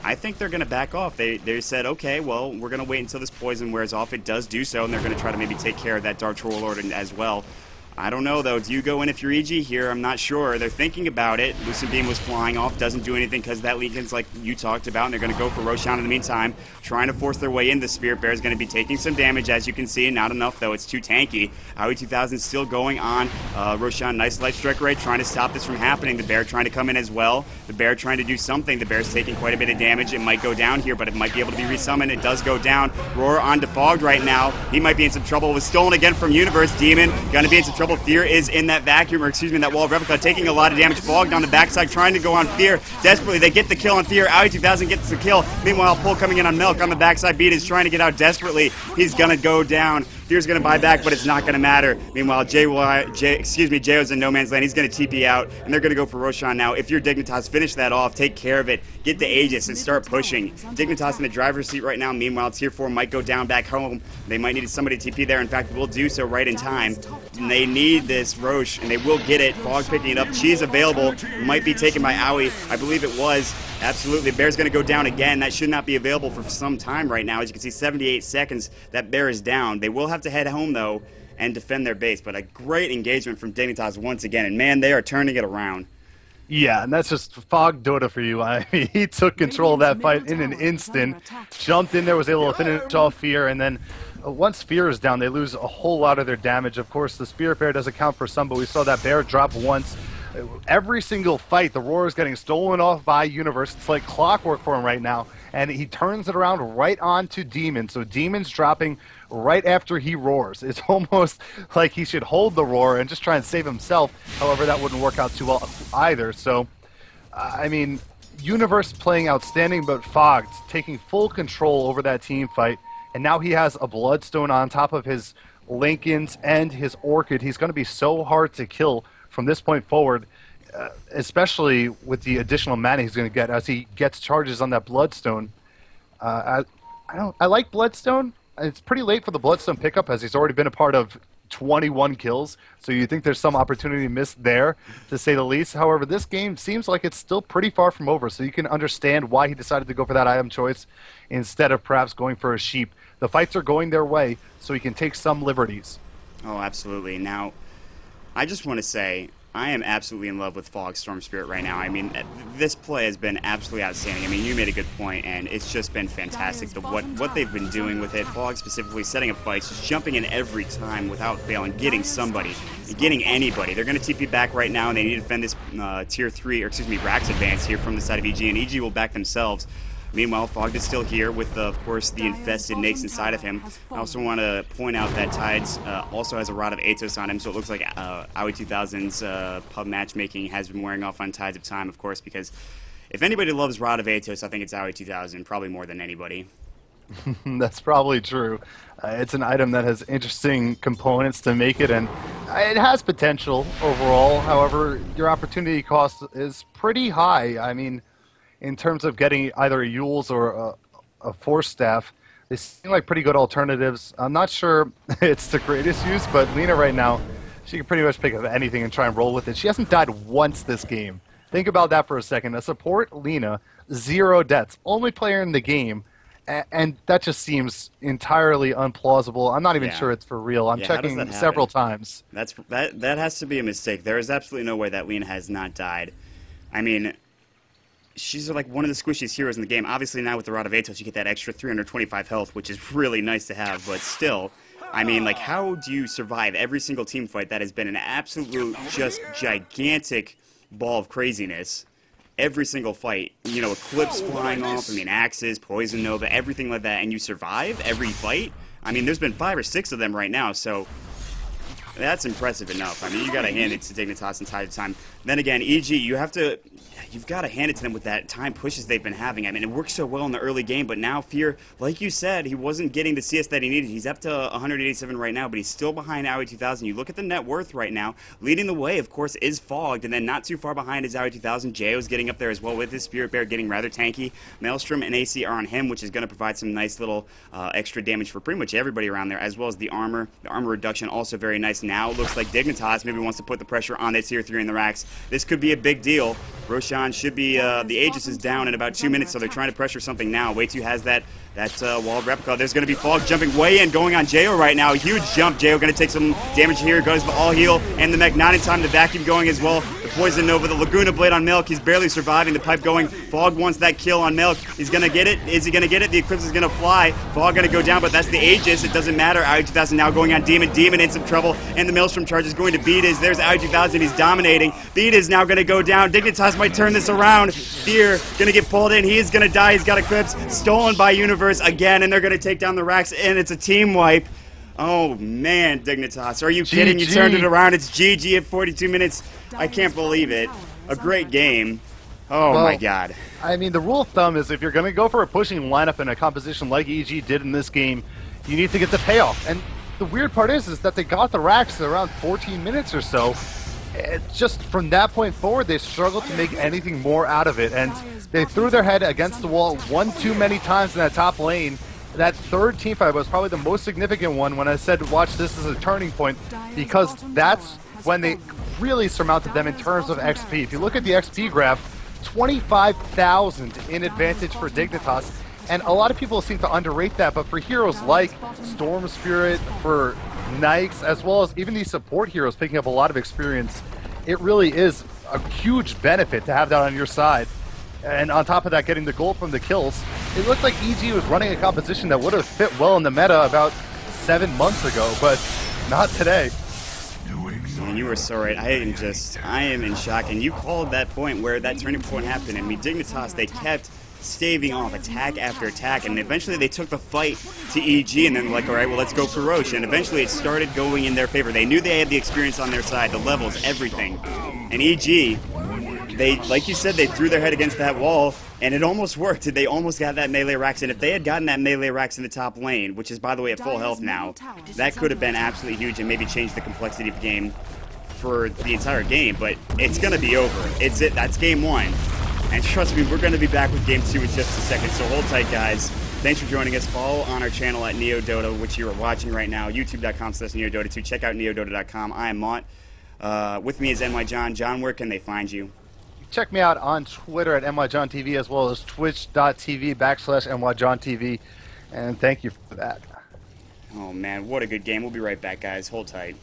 I think they're going to back off. They said, okay, well, we're going to wait until this poison wears off. It does do so, and they're going to try to maybe take care of that Dark Troll Lord as well. I don't know, though. Do you go in if you're EG here? I'm not sure. They're thinking about it. Lucent Beam was flying off. Doesn't do anything because that Legion's like you talked about, and they're going to go for Roshan in the meantime, trying to force their way in. The Spirit Bear is going to be taking some damage, as you can see. Not enough, though. It's too tanky. Aoi 2000 still going on. Roshan, nice Light Strike Ray, trying to stop this from happening. The Bear trying to come in as well. The Bear trying to do something. The Bear's taking quite a bit of damage. It might go down here, but it might be able to be resummoned. It does go down. Roar on Defogged right now. He might be in some trouble. It was stolen again from Universe. Demon going to be in some trouble. Fear is in that vacuum, or excuse me, that wall of replica, taking a lot of damage. Fogged on the backside, trying to go on Fear desperately. They get the kill on Fear. Aoi 2000 gets the kill. Meanwhile, Pull coming in on Milk on the backside. Beat is trying to get out desperately. He's gonna go down. Fear's gonna buy back, but it's not gonna matter. Meanwhile, J.O.'s in no man's land. He's gonna TP out, and they're gonna go for Roshan now. If you're Dignitas, finish that off, take care of it, get the Aegis, and start pushing. Dignitas in the driver's seat right now. Meanwhile, Tier 4 might go down back home. They might need somebody to TP there. In fact, will do so right in time. And they need this Roche, and they will get it. Fog picking it up. Cheese available. Might be taken by Aoi. I believe it was. Absolutely. Bear's going to go down again. That should not be available for some time right now. As you can see, 78 seconds. That Bear is down. They will have to head home, though, and defend their base. But a great engagement from Dignitas once again. And, man, they are turning it around. Yeah, and that's just Fog Dota for you. I mean, he took control of that fight in an instant, jumped in there, was able to finish off Fear, and then once Fear is down, they lose a whole lot of their damage. Of course, the Spirit Bear does account for some, but we saw that Bear drop once. Every single fight, the Roar is getting stolen off by Universe. It's like clockwork for him right now, and he turns it around right onto Demon. So Demon's dropping right after he roars. It's almost like he should hold the Roar and just try and save himself. However, that wouldn't work out too well either. So, I mean, Universe playing outstanding, but Fogged taking full control over that team fight. And now he has a Bloodstone on top of his Lincolns and his Orchid. He's going to be so hard to kill from this point forward, especially with the additional mana he's going to get as he gets charges on that Bloodstone. I like Bloodstone. It's pretty late for the Bloodstone pickup as he's already been a part of 21 kills, so you think there's some opportunity missed there, to say the least. However, this game seems like it's still pretty far from over, so you can understand why he decided to go for that item choice instead of perhaps going for a sheep. The fights are going their way, so he can take some liberties. Oh, absolutely. Now, I just want to say, I am absolutely in love with Fog Storm Spirit right now. I mean, this play has been absolutely outstanding. I mean, you made a good point, and it's just been fantastic. What they've been doing with it, Fog specifically setting up fights, just jumping in every time without failing, getting somebody, getting anybody. They're going to TP back right now, and they need to defend this Tier 3, or excuse me, Rax advance here from the side of EG, and EG will back themselves. Meanwhile, Fogged is still here with, of course, the infested Nakes inside of him. I also want to point out that Tides also has a Rod of Atos on him, so it looks like Aoi 2000's pub matchmaking has been wearing off on Tides of Time, of course, because if anybody loves Rod of Atos, I think it's Aoi 2000, probably more than anybody. That's probably true. It's an item that has interesting components to make it, and it has potential overall. However, your opportunity cost is pretty high. I mean, in terms of getting either a Yules or a Force Staff, they seem like pretty good alternatives. I'm not sure it's the greatest use, but Lina right now, she can pretty much pick up anything and try and roll with it. She hasn't died once this game. Think about that for a second. A support Lina, 0 deaths, only player in the game, and that just seems entirely unplausible. I'm not even sure it's for real. I'm checking several times. That has to be a mistake. There is absolutely no way that Lina has not died. I mean, she's like one of the squishiest heroes in the game. Obviously now with the Rod of Atos you get that extra 325 health, which is really nice to have, but still, I mean, like, how do you survive every single team fight that has been an absolute just gigantic ball of craziness? Every single fight, you know, Eclipse flying off, I mean, Axes, Poison Nova, everything like that, and you survive every fight? I mean, there's been 5 or 6 of them right now, so that's impressive enough. I mean, you gotta hand it to Dignitas and Tide of Time. Then again, EG, you've got to hand it to them with that time pushes they've been having. I mean, it worked so well in the early game, but now Fear, like you said, he wasn't getting the CS that he needed. He's up to 187 right now, but he's still behind Aoi 2000. You look at the net worth right now. Leading the way, of course, is Fogged, and then not too far behind is Aoi 2000. Jo's getting up there as well with his Spirit Bear getting rather tanky. Maelstrom and AC are on him, which is going to provide some nice little extra damage for pretty much everybody around there, as well as the armor. The armor reduction also very nice. Now it looks like Dignitas maybe wants to put the pressure on the Tier 3 in the racks. This could be a big deal. Roshan should be, the Aegis is down in about 2 minutes, so they're trying to pressure something now. Way2 has that walled replica. There's going to be Fog jumping way in, going on Jo right now. Huge jump. Jo going to take some damage here. Goes the all heal, and the mech not in time. The vacuum going as well. The Poison Nova, the Laguna Blade on Milk. He's barely surviving. The pipe going. Fog wants that kill on Milk. He's going to get it. Is he going to get it? The Eclipse is going to fly. Fog going to go down, but that's the Aegis. It doesn't matter. Aoi 2000 now going on Demon. Demon in some trouble, and the Maelstrom charge is going to beat his. There's Aoi 2000. He's dominating. Beat is now going to go down. Dignitas might turn this around. Fear going to get pulled in. He is going to die. He's got Eclipse. Stolen by Universe again, and they're going to take down the racks, and it's a team wipe. Oh, man, Dignitas. Are you kidding? You turned it around. It's GG at 42 minutes. I can't believe it. A great game. Oh, my God. I mean, the rule of thumb is if you're going to go for a pushing lineup in a composition like EG did in this game, you need to get the payoff. And the weird part is that they got the racks at around 14 minutes or so. It's just from that point forward, they struggled to make anything more out of it. And they threw their head against the wall one too many times in that top lane. That third team fight was probably the most significant one when I said watch this as a turning point, because that's when they really surmounted them in terms of XP. If you look at the XP graph, 25,000 in advantage for Dignitas, and a lot of people seem to underrate that, but for heroes like Storm Spirit, for Nikes, as well as even these support heroes picking up a lot of experience, it really is a huge benefit to have that on your side. And on top of that, getting the gold from the kills, it looked like EG was running a composition that would have fit well in the meta about 7 months ago, but not today. Man, you were so right. I am in shock. And you called that point where that turning point happened. I mean, Dignitas, they kept staving off attack after attack, and eventually they took the fight to EG, and then like, all right, well, let's go for Roche, and eventually it started going in their favor. They knew they had the experience on their side, the levels, everything. And EG, they, like you said, they threw their head against that wall, and it almost worked. They almost got that melee Rax, and if they had gotten that melee Rax in the top lane, which is, by the way, at full health now, that could have been absolutely huge and maybe changed the complexity of the game for the entire game, but it's going to be over. It's it. That's game 1. And trust me, we're going to be back with game 2 in just a second, so hold tight, guys. Thanks for joining us. Follow on our channel at NYJohn, which you are watching right now, youtube.com/NYJohn2. Check out NYJohn.com. I am Maut. With me is NYJohn. John, where can they find you? Check me out on Twitter at NYJohnTV, as well as twitch.tv/NYJohnTV. And thank you for that. Oh, man, what a good game. We'll be right back, guys. Hold tight.